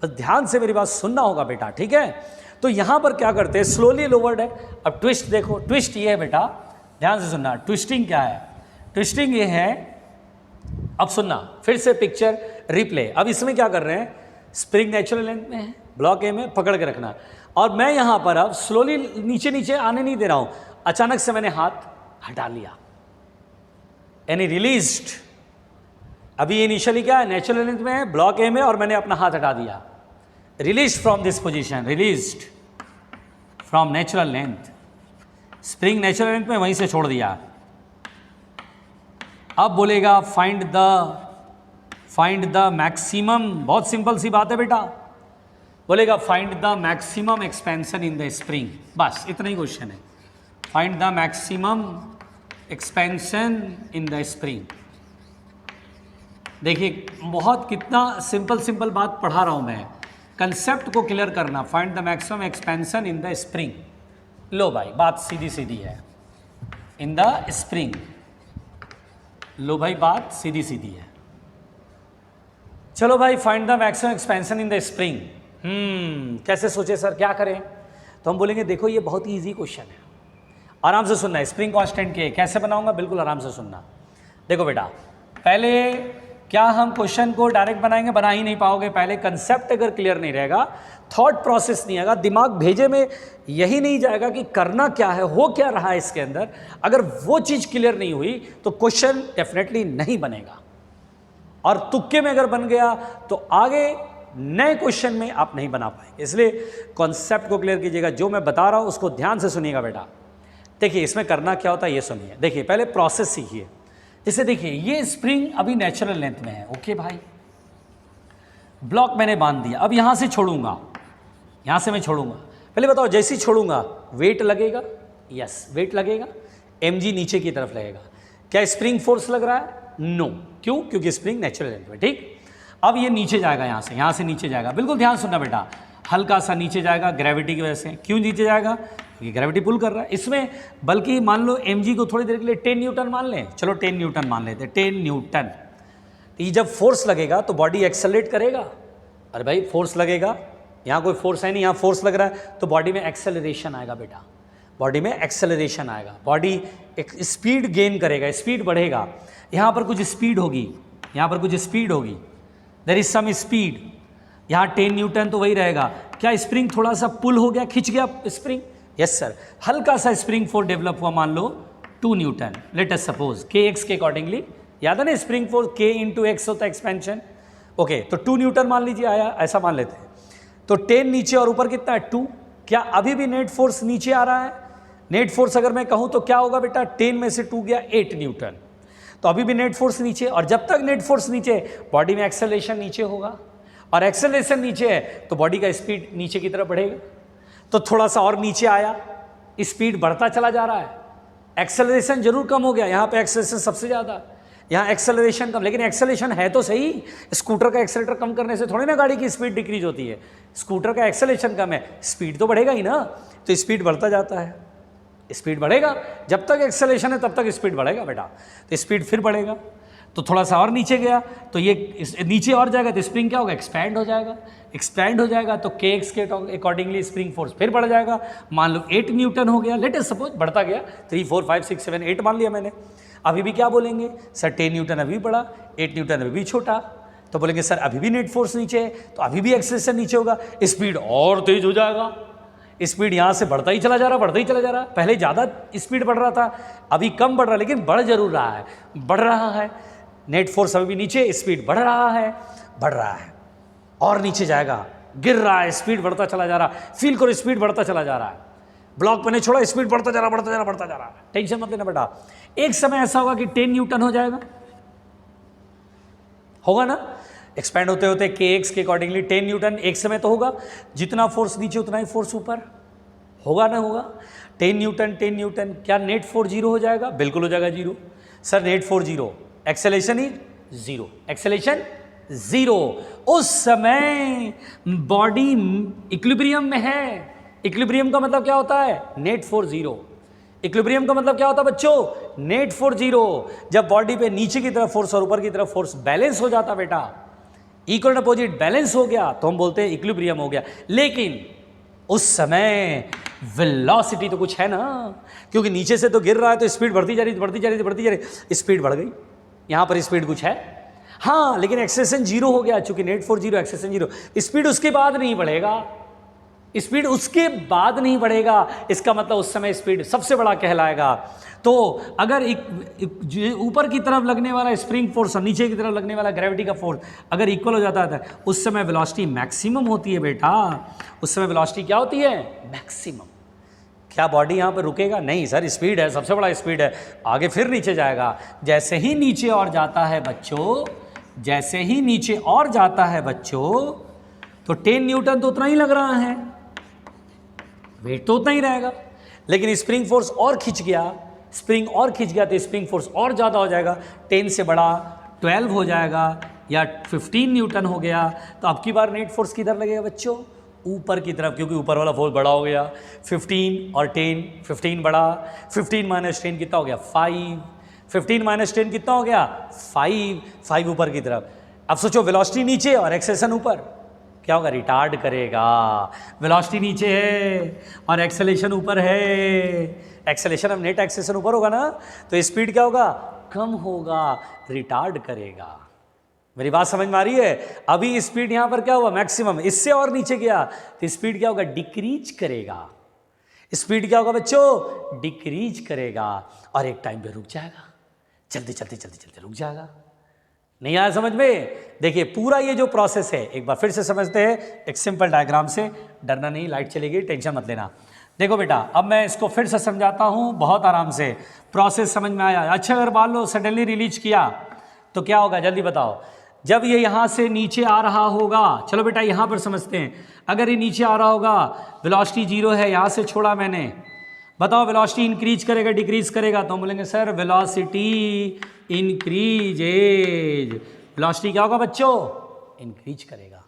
बस ध्यान से मेरी बात सुनना होगा बेटा, ठीक है। तो यहाँ पर क्या करते हैं, स्लोली लोवर्ड है। अब ट्विस्ट देखो, ट्विस्ट ये है बेटा, ध्यान से सुनना, ट्विस्टिंग क्या है, ट्विस्टिंग ये है, अब सुनना फिर से पिक्चर रिप्ले। अब इसमें क्या कर रहे हैं, स्प्रिंग नेचुरल लेंथ में है, ब्लॉक ए में पकड़ के रखना, और मैं यहाँ पर अब स्लोली नीचे नीचे आने नहीं दे रहा हूँ, अचानक से मैंने हाथ हटा लिया, यानी रिलीज्ड। अभी इनिशियली क्या है, नेचुरल लेंथ में है, ब्लॉक ए में, और मैंने अपना हाथ हटा दिया, released from this position, released from natural length, spring natural length में वहीं से छोड़ दिया। अब बोलेगा फाइंड द मैक्सिमम, बहुत सिंपल सी बात है बेटा, बोलेगा find the maximum expansion in the spring, बस इतना ही क्वेश्चन है, find the maximum expansion in the spring. देखिए बहुत कितना सिंपल बात पढ़ा रहा हूं मैं, कंसेप्ट को क्लियर करना, find the maximum expansion in the spring. लो भाई बात सीधी सीधी है, इन द स्प्रिंग, लो भाई बात सीधी सीधी है। चलो भाई find the maximum expansion in the spring, कैसे सोचे सर, क्या करें, तो हम बोलेंगे देखो ये बहुत ही ईजी क्वेश्चन है, आराम से सुनना है। स्प्रिंग कांस्टेंट के कैसे बनाऊंगा, बिल्कुल आराम से सुनना। देखो बेटा पहले क्या हम क्वेश्चन को डायरेक्ट बनाएंगे, बना ही नहीं पाओगे, पहले कंसेप्ट अगर क्लियर नहीं रहेगा, थॉट प्रोसेस नहीं आएगा, दिमाग भेजे में यही नहीं जाएगा कि करना क्या है, हो क्या रहा है इसके अंदर, अगर वो चीज़ क्लियर नहीं हुई तो क्वेश्चन डेफिनेटली नहीं बनेगा, और तुक्के में अगर बन गया तो आगे नए क्वेश्चन में आप नहीं बना पाएंगे। इसलिए कॉन्सेप्ट को क्लियर कीजिएगा, जो मैं बता रहा हूँ उसको ध्यान से सुनिएगा बेटा। देखिए इसमें करना क्या होता है ये सुनिए, देखिए पहले प्रोसेस सीखिए। जैसे देखिए ये स्प्रिंग अभी नेचुरल लेंथ में है, ओके भाई, ब्लॉक मैंने बांध दिया, अब यहाँ से छोड़ूंगा, यहाँ से मैं छोड़ूंगा, पहले बताओ जैसे ही छोड़ूंगा वेट लगेगा, यस वेट लगेगा, mg नीचे की तरफ लगेगा, क्या स्प्रिंग फोर्स लग रहा है, नो, क्यों, क्योंकि स्प्रिंग नेचुरल लेंथ में, ठीक। अब ये नीचे जाएगा, यहाँ से नीचे जाएगा, बिल्कुल ध्यान सुनना बेटा, हल्का सा नीचे जाएगा ग्रेविटी की वजह से। क्यों नीचे जाएगा, क्योंकि ग्रेविटी पुल कर रहा है इसमें, बल्कि मान लो mg को थोड़ी देर के लिए 10 न्यूटन मान लें, चलो 10 न्यूटन मान लेते हैं, 10 न्यूटन। तो ये जब फोर्स लगेगा तो बॉडी एक्सेलरेट करेगा, अरे भाई फोर्स लगेगा, यहाँ कोई फोर्स है नहीं, यहाँ फोर्स लग रहा है, तो बॉडी में एक्सेलरेशन आएगा बेटा, बॉडी में एक्सेलरेशन आएगा, बॉडी एक स्पीड गेन करेगा, स्पीड बढ़ेगा, यहाँ पर कुछ स्पीड होगी, यहाँ पर कुछ स्पीड होगी, देयर इज सम स्पीड, यहाँ 10 न्यूटन तो वही रहेगा। क्या स्प्रिंग थोड़ा सा पुल हो गया, खिंच गया स्प्रिंग, यस सर, हल्का सा स्प्रिंग फोर्स डेवलप हुआ, मान लो 2 न्यूटन, लेट अस सपोज के एक्स के अकॉर्डिंगली, याद है ना स्प्रिंग फोर्स के इंटू एक्स होता है एक्सपेंशन, ओके, तो 2 न्यूटन मान लीजिए आया, ऐसा मान लेते हैं, तो 10 नीचे और ऊपर कितना है 2, क्या अभी भी नेट फोर्स नीचे आ रहा है? नेट फोर्स अगर मैं कहूं तो क्या होगा बेटा, 10 में से 2 गया 8 न्यूटन, तो अभी भी नेट फोर्स नीचे, और जब तक नेट फोर्स नीचे बॉडी में एक्सेलरेशन नीचे होगा, और एक्सेलरेशन नीचे है तो बॉडी का स्पीड नीचे की तरफ बढ़ेगा, तो थोड़ा सा और नीचे आया, स्पीड बढ़ता चला जा रहा है, एक्सेलरेशन जरूर कम हो गया, यहाँ पे एक्सेलरेशन सबसे ज़्यादा, यहाँ एक्सेलरेशन कम, लेकिन एक्सेलरेशन है तो सही, स्कूटर का एक्सेलेटर कम करने से थोड़ी ना गाड़ी की स्पीड डिक्रीज होती है, स्कूटर का एक्सेलरेशन कम है, स्पीड तो बढ़ेगा ही ना, तो स्पीड बढ़ता जाता है, स्पीड बढ़ेगा, जब तक एक्सेलरेशन है तब तक स्पीड बढ़ेगा बेटा, तो स्पीड फिर बढ़ेगा, तो थोड़ा सा और नीचे गया तो ये नीचे और जाएगा तो स्प्रिंग क्या होगा, एक्सपैंड हो जाएगा, एक्सपैंड हो जाएगा तो के एक्स के अकॉर्डिंगली स्प्रिंग फोर्स फिर बढ़ जाएगा, मान लो 8 न्यूटन हो गया, लेट अस सपोज, बढ़ता गया 3 4 5 6 7 8 मान लिया मैंने, अभी भी क्या बोलेंगे सर, 10 न्यूटन अभी बड़ा, 8 न्यूटन अभी भी छोटा, तो बोलेंगे सर अभी भी नेट फोर्स नीचे है, तो अभी भी एक्सेलरेशन नीचे होगा, स्पीड और तेज हो जाएगा, स्पीड यहाँ से बढ़ता ही चला जा रहा, बढ़ता ही चला जा रहा, पहले ज़्यादा स्पीड बढ़ रहा था, अभी कम बढ़ रहा, लेकिन बढ़ जरूर रहा है, बढ़ रहा है, नेट फोर्स अभी भी नीचे, स्पीड बढ़ रहा है, और नीचे जाएगा, गिर रहा है, स्पीड बढ़ता चला जा रहा, फील करो स्पीड बढ़ता चला जा रहा है, ब्लॉक मैंने छोड़ा, स्पीड बढ़ता जा रहा, टेंशन मत लेना बेटा, एक समय ऐसा होगा कि 10 न्यूटन हो जाएगा, होगा ना, एक्सपैंड होते होते के एक्स के अकॉर्डिंगली 10 न्यूटन एक समय तो होगा, जितना फोर्स नीचे उतना ही फोर्स ऊपर, होगा ना होगा, 10 न्यूटन, क्या नेट फोर्स जीरो हो जाएगा? बिल्कुल हो जाएगा zero, sir net force zero, acceleration ही जीरो, एक्सेलरेशन जीरो, उस समय बॉडी इक्विलिब्रियम में है, इक्विलिब्रियम का मतलब क्या होता है, नेट फोर्स जीरो, इक्विलिब्रियम का मतलब क्या होता है बच्चों, नेट फोर्स जीरो, जब बॉडी पे नीचे की तरफ फोर्स और ऊपर की तरफ फोर्स बैलेंस हो जाता बेटा, इक्वल अपोजिट बैलेंस हो गया तो हम बोलते हैं इक्विलिब्रियम हो गया, लेकिन उस समय वेलोसिटी तो कुछ है ना, क्योंकि नीचे से तो गिर रहा है तो स्पीड बढ़ती जा रही, स्पीड बढ़ गई, यहाँ पर स्पीड कुछ है, हाँ, लेकिन एक्सेलरेशन जीरो हो गया, चूंकि net force zero, acceleration zero, speed उसके बाद नहीं बढ़ेगा, स्पीड उसके बाद नहीं बढ़ेगा, इसका मतलब उस समय स्पीड सबसे बड़ा कहलाएगा। तो अगर ऊपर की तरफ लगने वाला स्प्रिंग फोर्स और नीचे की तरफ लगने वाला ग्रेविटी का फोर्स अगर इक्वल हो जाता है उस समय वेलोसिटी मैक्सिमम होती है बेटा, उस समय वेलोसिटी क्या होती है, मैक्सिमम। क्या बॉडी यहाँ पर रुकेगा? नहीं सर, स्पीड है, सबसे बड़ा स्पीड है, आगे फिर नीचे जाएगा। जैसे ही नीचे और जाता है बच्चों, जैसे ही नीचे और जाता है बच्चों, तो 10 न्यूटन तो उतना ही लग रहा है, वेट तो उतना ही रहेगा, लेकिन स्प्रिंग फोर्स और खिंच गया, स्प्रिंग और खिंच गया तो स्प्रिंग फोर्स और ज़्यादा हो जाएगा, 10 से बड़ा 12 हो जाएगा या 15 न्यूटन हो गया। तो अब की बार नेट फोर्स किधर लगेगा बच्चों? ऊपर की तरफ, क्योंकि ऊपर वाला फोर्स बड़ा हो गया। 15 और 10, 15 बड़ा, 15 माइनस 10 कितना हो गया? 5, 15 माइनस 10 कितना हो गया? 5, 5 ऊपर की तरफ। अब सोचो वेलोसिटी नीचे और एक्सेलरेशन ऊपर, क्या होगा? रिटार्ड करेगा। वेलोसिटी नीचे है और एक्सेलरेशन ऊपर है, एक्सेलरेशन अब नेट एक्सेलरेशन ऊपर होगा ना, तो स्पीड क्या होगा? कम होगा, रिटार्ड करेगा। मेरी बात समझ में आ रही है? अभी स्पीड यहां पर क्या हुआ? मैक्सिमम, इससे और नीचे गया तो स्पीड क्या होगा? डिक्रीज करेगा। स्पीड क्या होगा बच्चों? डिक्रीज करेगा और एक टाइम पे रुक जाएगा, चलते चलते चलते चलते रुक जाएगा। नहीं आया समझ में? देखिए पूरा ये जो प्रोसेस है एक बार फिर से समझते हैं एक सिंपल डायग्राम से। डरना नहीं, लाइट चलेगी, टेंशन मत लेना। देखो बेटा, अब मैं इसको फिर से समझाता हूँ बहुत आराम से, प्रोसेस समझ में आया? अच्छा, अगर मान लो सडनली रिलीज किया तो क्या होगा, जल्दी बताओ। जब ये यहाँ से नीचे आ रहा होगा, चलो बेटा यहाँ पर समझते हैं, अगर ये नीचे आ रहा होगा, वेलोसिटी जीरो है, यहाँ से छोड़ा मैंने, बताओ वेलोसिटी इंक्रीज करेगा डिक्रीज करेगा? तो हम बोलेंगे सर वेलोसिटी इंक्रीजेज। वेलोसिटी क्या होगा बच्चों? इंक्रीज करेगा।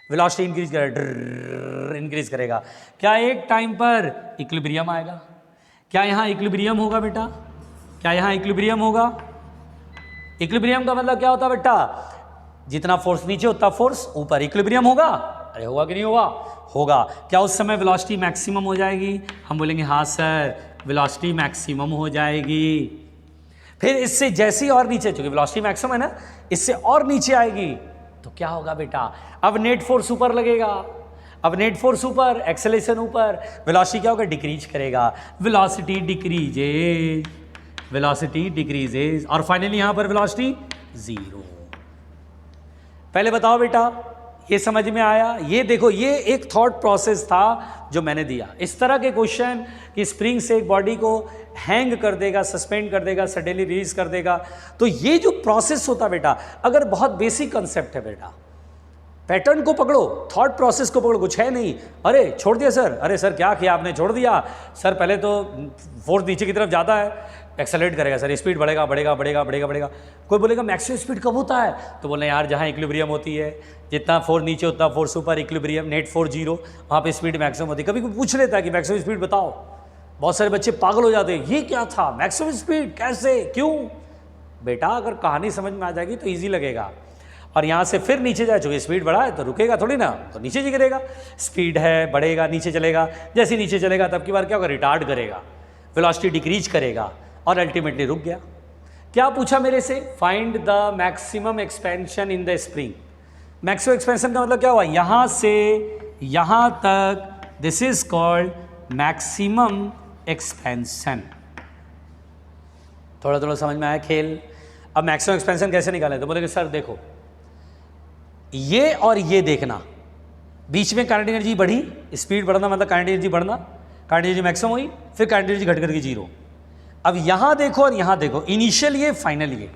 वेलोसिटी इंक्रीज करेगा, इंक्रीज करेगा। क्या एक टाइम पर इक्विलिब्रियम आएगा? क्या यहाँ इक्विलिब्रियम होगा बेटा? क्या यहाँ इक्विलिब्रियम होगा? इक्विलिब्रियम का मतलब क्या होता है बेटा? जितना फोर्स नीचे उतना फोर्स ऊपर, इक्विलिब्रियम होगा। अरे होगा कि नहीं होगा? होगा। क्या उस समय वेलोसिटी मैक्सिमम हो जाएगी? हम बोलेंगे हाँ सर, वेलोसिटी मैक्सिमम हो जाएगी। फिर इससे जैसे ही और नीचे, चूंकि वेलोसिटी मैक्सिमम है ना, इससे और नीचे आएगी तो क्या होगा बेटा? अब नेट फोर्स ऊपर लगेगा। अब नेट फोर्स ऊपर, एक्सेलरेशन ऊपर, वेलोसिटी क्या होगा, डिक्रीज करेगा, वेलोसिटी डिक्रीजेज, वेलोसिटी डिक्रीजेज, और फाइनली यहां पर वेलोसिटी जीरो। पहले बताओ बेटा, ये समझ में आया? ये देखो, ये एक थॉट प्रोसेस था जो मैंने दिया। इस तरह के क्वेश्चन कि स्प्रिंग से एक बॉडी को हैंग कर देगा, सस्पेंड कर देगा, सडनली रिलीज कर देगा, तो ये जो प्रोसेस होता बेटा, अगर बहुत बेसिक कंसेप्ट है बेटा, पैटर्न को पकड़ो, थॉट प्रोसेस को पकड़ो, कुछ है नहीं, अरे छोड़ दिया सर, अरे सर क्या किया आपने, छोड़ दिया सर, पहले तो फोर्स नीचे की तरफ जाता है, एक्सेलरेट करेगा सर, स्पीड बढ़ेगा बढ़ेगा बढ़ेगा बढ़ेगा बढ़ेगा। कोई बोलेगा मैक्सिमम स्पीड कब होता है, तो बोले यार जहाँ इक्विलिब्रियम होती है, जितना फोर्स नीचे उतना फोर्स ऊपर, इक्विलिब्रियम, नेट फोर्स जीरो, वहाँ पे स्पीड मैक्सिमम होती है। कभी कोई पूछ लेता है कि मैक्सिमम स्पीड बताओ, बहुत सारे बच्चे पागल हो जाते हैं, ये क्या था मैक्सिमम स्पीड, कैसे, क्यों? बेटा अगर कहानी समझ में आ जाएगी तो ईजी लगेगा। और यहाँ से फिर नीचे जाए, चूँकि स्पीड बढ़ा है तो रुकेगा थोड़ी ना, तो नीचे जी गिरेगा, स्पीड है बढ़ेगा, नीचे चलेगा, जैसे नीचे चलेगा तब की बार क्या होगा, रिटार्ड करेगा, वेलोसिटी डिक्रीज करेगा, और अल्टीमेटली रुक गया। क्या पूछा मेरे से, find the maximum expansion in the spring. Maximum expansion का मतलब क्या हुआ, यहां से यहां तक, this is called maximum expansion. थोड़ा थोड़ा समझ में आया खेल? अब मैक्सिमम एक्सपेंशन कैसे निकालें, तो बोले सर देखो, ये और ये देखना, बीच में काइनेटिक एनर्जी बढ़ी, स्पीड बढ़ना मतलब काइनेटिक एनर्जी बढ़ना, काइनेटिक एनर्जी मैक्सिमम हुई, फिर काइनेटिक एनर्जी घट करके जीरो। अब यहां देखो और यहां देखो, इनिशियल ये, फाइनल ये।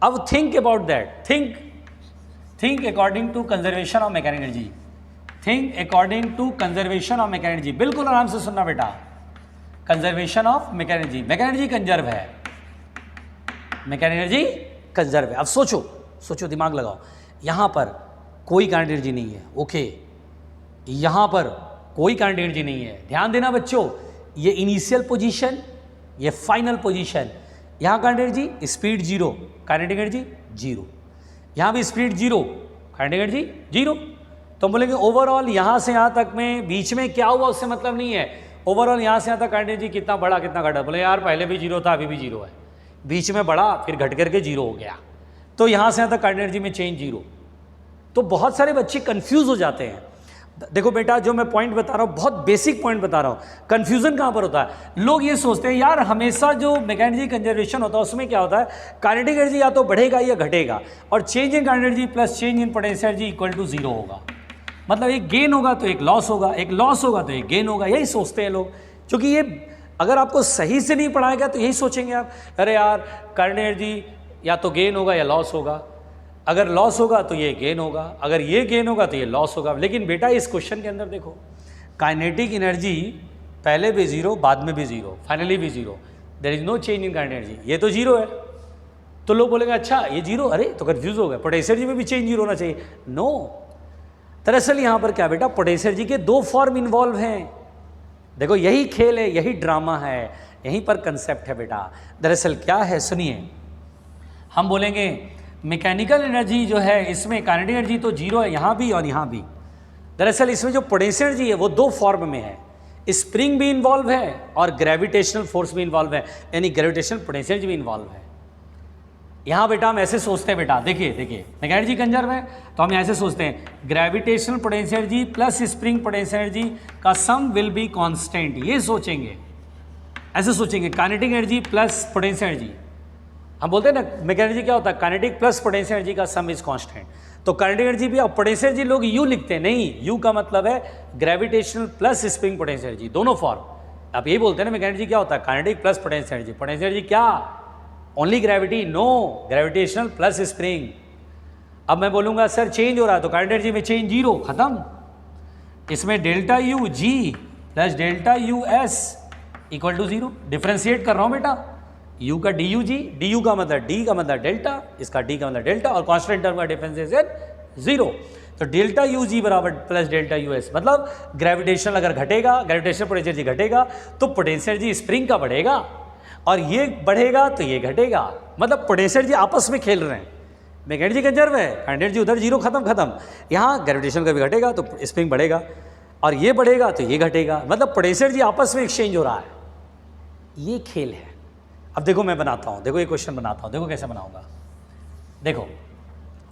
अब think about that, think according to conservation of mechanical energy, think according to conservation of mechanical energy. बिल्कुल आराम से सुनना बेटा, conservation of mechanical energy, mechanical energy conserve है, मैकेनिकल एनर्जी कंजर्व है। अब सोचो, सोचो, दिमाग लगाओ, यहां पर कोई काइनेटिक एनर्जी नहीं है, ओके, यहां पर कोई काइनेटिक एनर्जी नहीं है। ध्यान देना बच्चों, ये इनिशियल पोजीशन, ये फाइनल पोजीशन, यहाँ kinetic energy, speed zero, kinetic energy zero, यहाँ भी speed zero, kinetic energy zero. तो हम बोलेंगे ओवरऑल यहाँ से यहाँ तक में बीच में क्या हुआ उससे मतलब नहीं है, ओवरऑल यहाँ से यहाँ तक काइनेटिक एनर्जी कितना बढ़ा कितना घटा। बोले यार पहले भी जीरो था, अभी भी जीरो है, बीच में बढ़ा फिर घट करके जीरो हो गया, तो यहाँ से यहाँ तक काइनेटिक एनर्जी में चेंज जीरो। तो बहुत सारे बच्चे कंफ्यूज हो जाते हैं। देखो बेटा, जो मैं पॉइंट बता रहा हूँ बहुत बेसिक पॉइंट बता रहा हूँ। कंफ्यूजन कहाँ पर होता है, लोग ये सोचते हैं यार हमेशा जो मैकेनिकल एनर्जी कंजर्वेशन होता है उसमें क्या होता है, काइनेटिक एनर्जी या तो बढ़ेगा या घटेगा, और change in kinetic energy plus change in potential energy equal to zero होगा। मतलब एक गेन होगा तो एक लॉस होगा, एक लॉस होगा तो एक गेन होगा, यही सोचते हैं लोग। क्योंकि ये अगर आपको सही से नहीं पढ़ाया गया तो यही सोचेंगे आप, अरे यार काइनेटिक एनर्जी या तो गेन होगा या लॉस होगा, अगर लॉस होगा तो ये गेन होगा, अगर ये गेन होगा तो ये लॉस होगा। लेकिन बेटा इस क्वेश्चन के अंदर देखो, काइनेटिक एनर्जी पहले भी जीरो, बाद में भी जीरो, फाइनली भी zero, there is no change in kinetic energy, ये तो जीरो है। तो लोग बोलेंगे अच्छा ये जीरो, अरे तो कंफ्यूज हो गए, पोटेंशियल एनर्जी में भी चेंज जीरो होना चाहिए। नो, दरअसल यहाँ पर क्या बेटा, पोटेंशियल एनर्जी के दो फॉर्म इन्वॉल्व हैं। देखो यही खेल है, यही ड्रामा है, यहीं पर कंसेप्ट है बेटा। दरअसल क्या है सुनिए, हम बोलेंगे मैकेनिकल एनर्जी जो है इसमें काइनेटिक एनर्जी तो जीरो है यहाँ भी और यहाँ भी। दरअसल इसमें जो पोटेंशियल एनर्जी है वो दो फॉर्म में है, स्प्रिंग भी इन्वॉल्व है और ग्रेविटेशनल फोर्स भी इन्वॉल्व है, यानी ग्रेविटेशनल पोटेंशियल एनर्जी भी इन्वॉल्व है। यहाँ बेटा हम ऐसे सोचते हैं बेटा, देखिए मैकेनिकल एनर्जी कंजर्व है तो हम ऐसे सोचते हैं gravitational potential energy plus spring potential energy का सम विल बी कांस्टेंट, ये सोचेंगे, ऐसे सोचेंगे kinetic energy plus potential energy. हम बोलते हैं ना मैकेनिकल एनर्जी क्या होता है, काइनेटिक प्लस पोटेंशियल एनर्जी का सम इज कांस्टेंट। तो काइनेटिक एनर्जी भी, अब पोटेंशियल एनर्जी लोग यू लिखते हैं, नहीं, यू का मतलब है gravitational plus spring potential energy, दोनों फॉर्म। आप यही बोलते हैं ना मैकेनिकल एनर्जी क्या होता है, kinetic plus potential energy. Potential energy क्या, only gravity, no, gravitational plus spring. अब मैं बोलूंगा सर चेंज हो रहा है तो काइनेटिक एनर्जी में चेंज जीरो, खत्म। इसमें delta U G plus delta U S equal to zero. Differentiate कर रहा हूं बेटा, u का D U G, D U का मतलब d का मतलब डेल्टा, इसका d का मतलब डेल्टा, और कांस्टेंट टर्म का डिफरेंशिएशन जीरो। तो डेल्टा यू जी बराबर प्लस डेल्टा यू एस, मतलब ग्रेविटेशनल अगर घटेगा, ग्रेविटेशनल पोटेंशियल एनर्जी घटेगा तो पोटेंशियल एनर्जी स्प्रिंग का बढ़ेगा, और ये बढ़ेगा तो ये घटेगा, मतलब पोटेंशियल एनर्जी आपस में खेल रहे हैं। मैकेनिकल एनर्जी कंजर्व है, काइनेटिक एनर्जी उधर जीरो, खत्म। यहाँ ग्रेविटेशन का भी घटेगा तो स्प्रिंग बढ़ेगा, और ये बढ़ेगा तो ये घटेगा, मतलब पोटेंशियल एनर्जी आपस में एक्सचेंज हो रहा है। ये खेल है। अब देखो मैं बनाता हूँ, देखो ये क्वेश्चन बनाता हूँ, देखो कैसे बनाऊंगा। देखो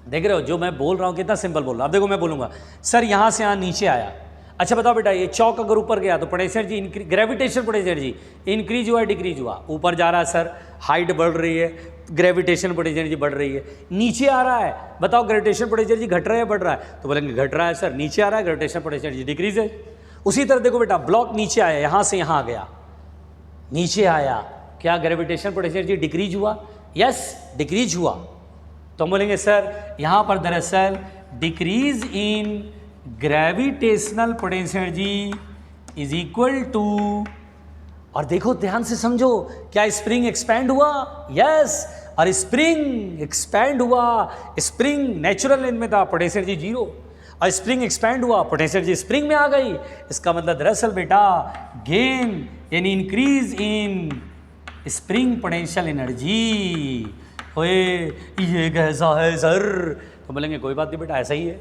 देख रहे हो जो मैं बोल रहा हूँ कितना सिंपल बोल रहा हूँ। अब देखो मैं बोलूँगा सर यहाँ से यहाँ नीचे आया, अच्छा बताओ बेटा ये चौक अगर ऊपर गया तो potential energy gravitation potential energy increase हुआ डिक्रीज हुआ? ऊपर जा रहा है सर, हाइट बढ़ रही है, ग्रेविटेशन पोटेंशियल एनर्जी बढ़ रही है। नीचे आ रहा है, बताओ ग्रेविटेशन पोटेंशियल एनर्जी घट रहा है बढ़ रहा है? तो बोलेंगे घट रहा है सर। नीचे आ रहा है ग्रेविटेशन पोटेंशियल एनर्जी डिक्रीज है। उसी तरह देखो बेटा ब्लॉक नीचे आया, यहाँ से यहाँ गया, नीचे आया, क्या ग्रेविटेशन पोटेंशियल एनर्जी डिक्रीज हुआ? यस डिक्रीज हुआ। तो हम बोलेंगे सर यहाँ पर दरअसल decrease in gravitational potential energy is equal to, और देखो ध्यान से समझो, क्या स्प्रिंग एक्सपैंड हुआ? यस, और स्प्रिंग एक्सपैंड हुआ, स्प्रिंग नेचुरल लेंथ में था, पोटेंशियल एनर्जी जीरो, और स्प्रिंग एक्सपैंड हुआ, पोटेंशियल एनर्जी स्प्रिंग में आ गई। इसका मतलब दरअसल बेटा गेन यानी increase in spring potential energy. ओए ये कैसा है सर? तो बोलेंगे कोई बात नहीं बेटा ऐसा ही है।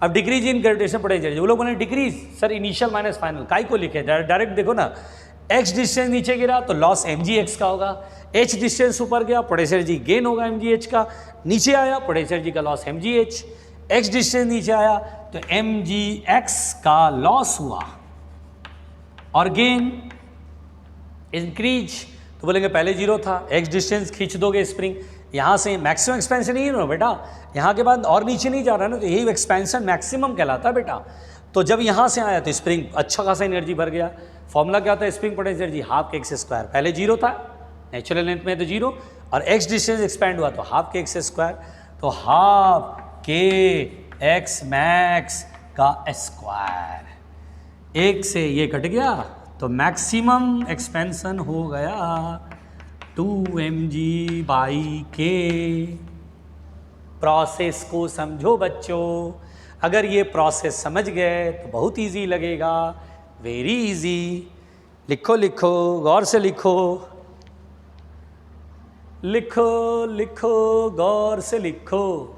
अब डिक्रीज इन ग्रेविटेशन पोटेंशियल, वो लोग बोले decrease sir initial minus final, काई को लिखे डायरेक्ट देखो ना, x डिस्टेंस नीचे गिरा तो लॉस mgx का होगा, h डिस्टेंस ऊपर गया पोटेंशियल एनर्जी गेन होगा mgh का, नीचे आया पोटेंशियल एनर्जी का लॉस mgh, x डिस्टेंस नीचे आया तो mgx का लॉस हुआ और गेन इंक्रीज। तो बोलेंगे पहले जीरो था, x डिस्टेंस खींच दोगे स्प्रिंग, यहाँ से मैक्सिमम एक्सपेंशन नहीं है बेटा, यहाँ के बाद और नीचे नहीं जा रहा है ना, तो यही एक्सपेंशन मैक्सिमम कहलाता है बेटा। तो जब यहाँ से आया तो स्प्रिंग अच्छा खासा एनर्जी भर गया। फॉर्मूला क्या होता है spring potential energy? Half k x square, पहले जीरो था नेचुरल लेंथ में तो जीरो, और x डिस्टेंस एक्सपैंड हुआ तो हाफ के एक्स स्क्वायर, तो हाफ के एक्स मैक्स का स्क्वायर, एक से ये कट गया तो मैक्सिमम एक्सपेंशन हो गया 2mg/k। प्रोसेस को समझो बच्चों, अगर ये प्रोसेस समझ गए तो बहुत इजी लगेगा, वेरी इजी। लिखो लिखो गौर से लिखो, लिखो लिखो गौर से लिखो।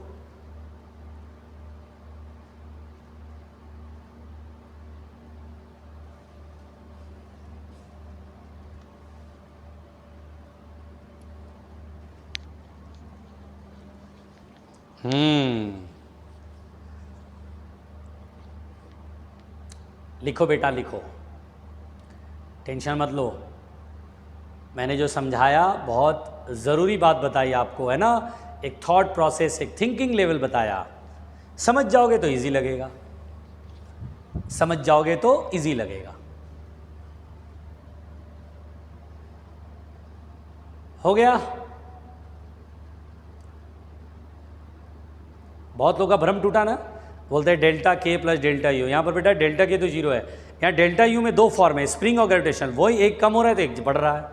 लिखो बेटा लिखो, टेंशन मत लो। मैंने जो समझाया बहुत ज़रूरी बात बताई आपको, है ना, एक थॉट प्रोसेस, एक थिंकिंग लेवल बताया। समझ जाओगे तो इजी लगेगा, समझ जाओगे तो इजी लगेगा। हो गया? बहुत लोगों का भ्रम टूटा ना, बोलते हैं delta K plus delta you. यहाँ पर बेटा डेल्टा के तो जीरो है, यहाँ डेल्टा यू में दो फॉर्म है, स्प्रिंग और ग्रेविटेशन। वही एक कम हो रहा है तो एक बढ़ रहा है,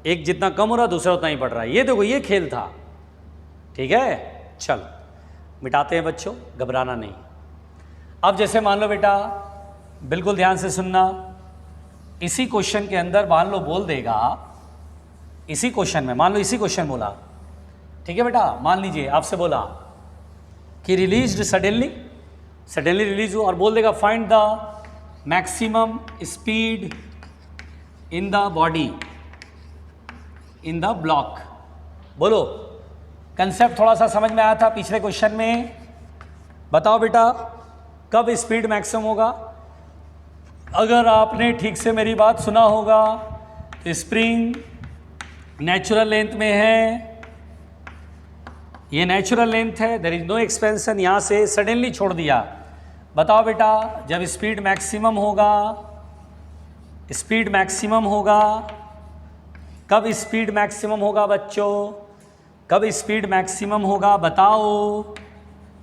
एक जितना कम हो रहा है दूसरा उतना ही बढ़ रहा है। ये देखो ये खेल था, ठीक है। चलो मिटाते हैं बच्चों, घबराना नहीं। अब जैसे मान लो बेटा, बिल्कुल ध्यान से सुनना, इसी क्वेश्चन के अंदर मान लो बोल देगा, इसी क्वेश्चन में मान लो इसी क्वेश्चन बोला, ठीक है बेटा, मान लीजिए आपसे बोला कि रिलीज्ड सडनली रिलीज हुआ, और बोल देगा find the maximum speed in the body in the block. बोलो, कंसेप्ट थोड़ा सा समझ में आया था पिछले क्वेश्चन में? बताओ बेटा कब स्पीड मैक्सिमम होगा? अगर आपने ठीक से मेरी बात सुना होगा तो स्प्रिंग नेचुरल लेंथ में है, ये नेचुरल लेंथ है, देयर इज नो एक्सपेंशन, यहाँ से सडनली छोड़ दिया। बताओ बेटा जब स्पीड मैक्सिमम होगा, स्पीड मैक्सिमम होगा, कब स्पीड मैक्सिमम होगा बच्चों? कब स्पीड मैक्सिमम होगा बताओ?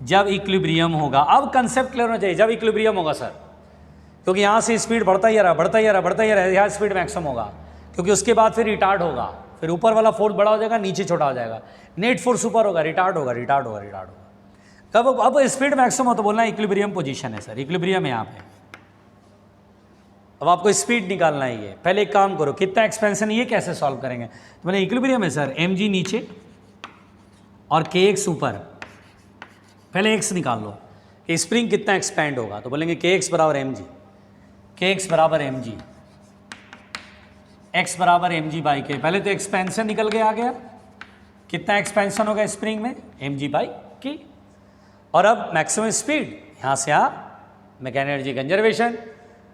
जब इक्विलिब्रियम होगा। अब कंसेप्ट क्लियर होना चाहिए, जब इक्विलिब्रियम होगा सर, क्योंकि यहाँ से स्पीड बढ़ता ही रहा, बढ़ता ही रहा, बढ़ता ही रहा, यहाँ स्पीड मैक्सिमम होगा, क्योंकि उसके बाद फिर रिटार्ड होगा, फिर ऊपर वाला फोर्स बड़ा हो जाएगा, नीचे छोटा हो जाएगा, नेट फोर्स ऊपर होगा, रिटार्ड होगा, रिटार्ड होगा, रिटार्ड होगा। कब? अब स्पीड मैक्सिमम हो तो बोलना इक्विलिब्रियम पोजीशन है सर, इक्विलिब्रियम है यहाँ पे। अब आपको स्पीड निकालना ही है। पहले एक काम करो, कितना एक्सपेंशन, ये कैसे सॉल्व करेंगे? तो मैंने इक्विलिब्रियम है सर, mg नीचे और kx ऊपर। पहले x निकाल लो कि स्प्रिंग कितना एक्सपैंड होगा, तो बोलेंगे kx बराबर mg, kx बराबर mg, x बराबर mg/k। पहले तो एक्सपेंशन निकल के आ गया, कितना एक्सपेंशन होगा स्प्रिंग में? mg/k। और अब मैक्सिमम स्पीड, यहाँ से यहाँ मैकेनिकल एनर्जी कंजर्वेशन,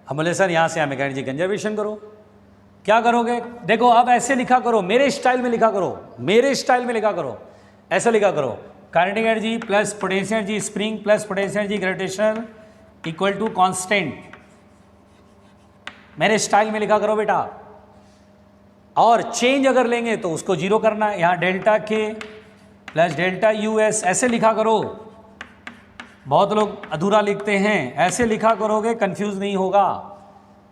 हम बोले सर यहाँ से यहाँ मैकेनिकल एनर्जी कंजर्वेशन करो। क्या करोगे? देखो अब ऐसे लिखा करो, मेरे स्टाइल में लिखा करो, मेरे स्टाइल में लिखा करो, ऐसे लिखा करो, kinetic energy plus potential energy spring plus potential energy gravitational equal to constant. मेरे स्टाइल में लिखा करो बेटा। और चेंज अगर लेंगे तो उसको जीरो करना है, यहाँ delta K plus delta U S, ऐसे लिखा करो। बहुत लोग अधूरा लिखते हैं, ऐसे लिखा करोगे कंफ्यूज नहीं होगा।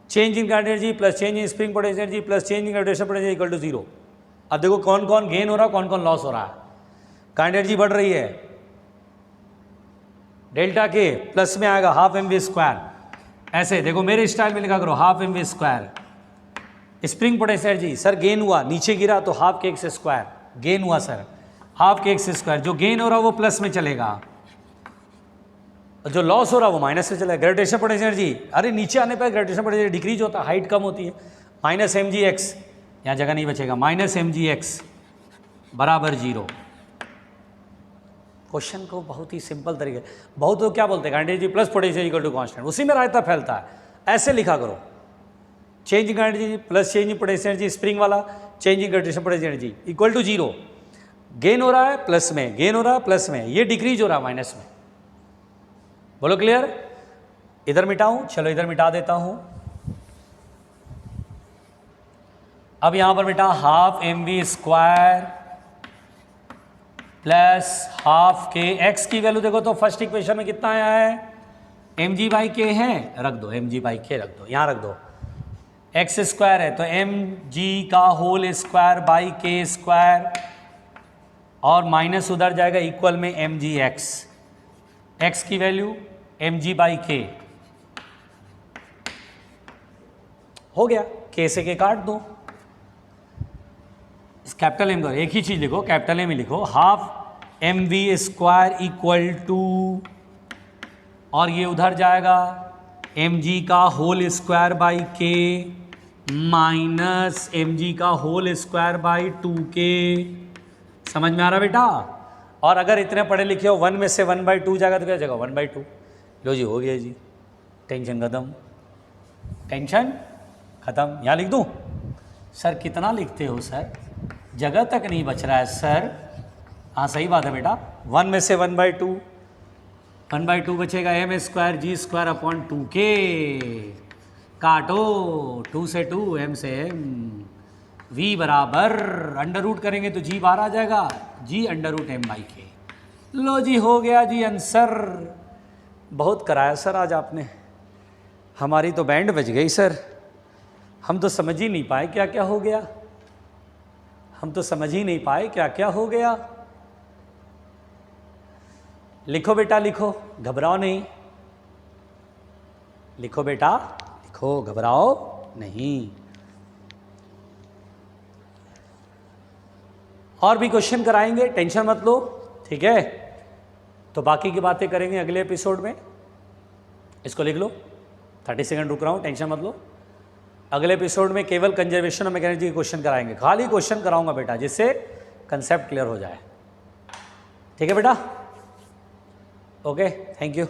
Change in kinetic energy plus change in spring potential energy plus change in gravitational potential equal to zero. अब देखो कौन कौन गेन हो रहा है, कौन कौन लॉस हो रहा है। काइनेटिक एनर्जी बढ़ रही है, डेल्टा के प्लस में आएगा हाफ एम वी स्क्वायर, ऐसे देखो मेरे स्टाइल में लिखा करो half M we square. Spring potential energy sir gain हुआ, नीचे गिरा तो half k x square, gain हुआ sir half k x square, जो गेन हो रहा है वो प्लस में चलेगा, जो लॉस हो रहा है वो माइनस में चलेगा। ग्रेविटेशन पोटेंशियल एनर्जी, अरे नीचे आने पर ग्रेविटेशन पोटेंशियल डिक्रीज होता है, हाइट कम होती है, माइनस एम जी एक्स, यहाँ जगह नहीं बचेगा, माइनस एम जी एक्स बराबर जीरो। क्वेश्चन को बहुत ही सिंपल तरीके, बहुत लोग क्या बोलते हैं kinetic energy plus potential equal to constant, उसी में रायता फैलता है। ऐसे लिखा करो, change in kinetic energy plus change in potential energy spring वाला change in gravitation potential energy equal to zero. Gain हो रहा है प्लस में, गेन हो रहा है प्लस में, ये डिक्रीज हो रहा है माइनस में। बोलो क्लियर? इधर मिटाऊं? चलो इधर मिटा देता हूं। अब यहां पर मिटा half M we square plus half k, x की वैल्यू देखो तो फर्स्ट इक्वेशन में कितना आया है, एम जी बाई के है, रख दो एम जी बाई के, रख दो यहां रख दो। एक्स स्क्वायर है तो एम जी का होल स्क्वायर बाई के स्क्वायर, और माइनस उधर जाएगा इक्वल में एम जी एक्स, एक्स की वैल्यू एम जी बाई के हो गया, के से के काट दो, कैपिटल एम दो, एक ही चीज लिखो, कैपिटल एम ही लिखो, half M we square equal to, और ये उधर जाएगा एम जी का whole square by k minus m g का होल स्क्वायर बाई 2k। समझ में आ रहा बेटा? और अगर इतने पढ़े लिखे हो, 1 में से 1/2 जाएगा तो क्या जाएगा 1/2। लो जी हो गया जी, टेंशन खत्म, टेंशन खत्म। यहाँ लिख दूँ? सर कितना लिखते हो सर, जगह तक नहीं बच रहा है सर। हाँ सही बात है बेटा, 1 में से 1/2, 1/2 बचेगा m square g square upon 2k, काटो 2 से 2 एम से एम, v बराबर अंडर रूट करेंगे तो g बाहर आ जाएगा, g under root m by k. लो जी हो गया जी आंसर। बहुत कराया सर आज आपने, हमारी तो बैंड बज गई सर, हम तो समझ ही नहीं पाए क्या क्या हो गया, हम तो समझ ही नहीं पाए क्या क्या हो गया। लिखो बेटा लिखो, घबराओ नहीं, लिखो बेटा लिखो, घबराओ नहीं। और भी क्वेश्चन कराएंगे, टेंशन मत लो, ठीक है? तो बाकी की बातें करेंगे अगले एपिसोड में। इसको लिख लो, 30 सेकंड रुक रहा हूँ, टेंशन मत लो। अगले एपिसोड में केवल कंजर्वेशन और मैकेनिक्स के क्वेश्चन कराएंगे, खाली क्वेश्चन कराऊंगा बेटा, जिससे कंसेप्ट क्लियर हो जाए। ठीक है बेटा? Okay, thank you.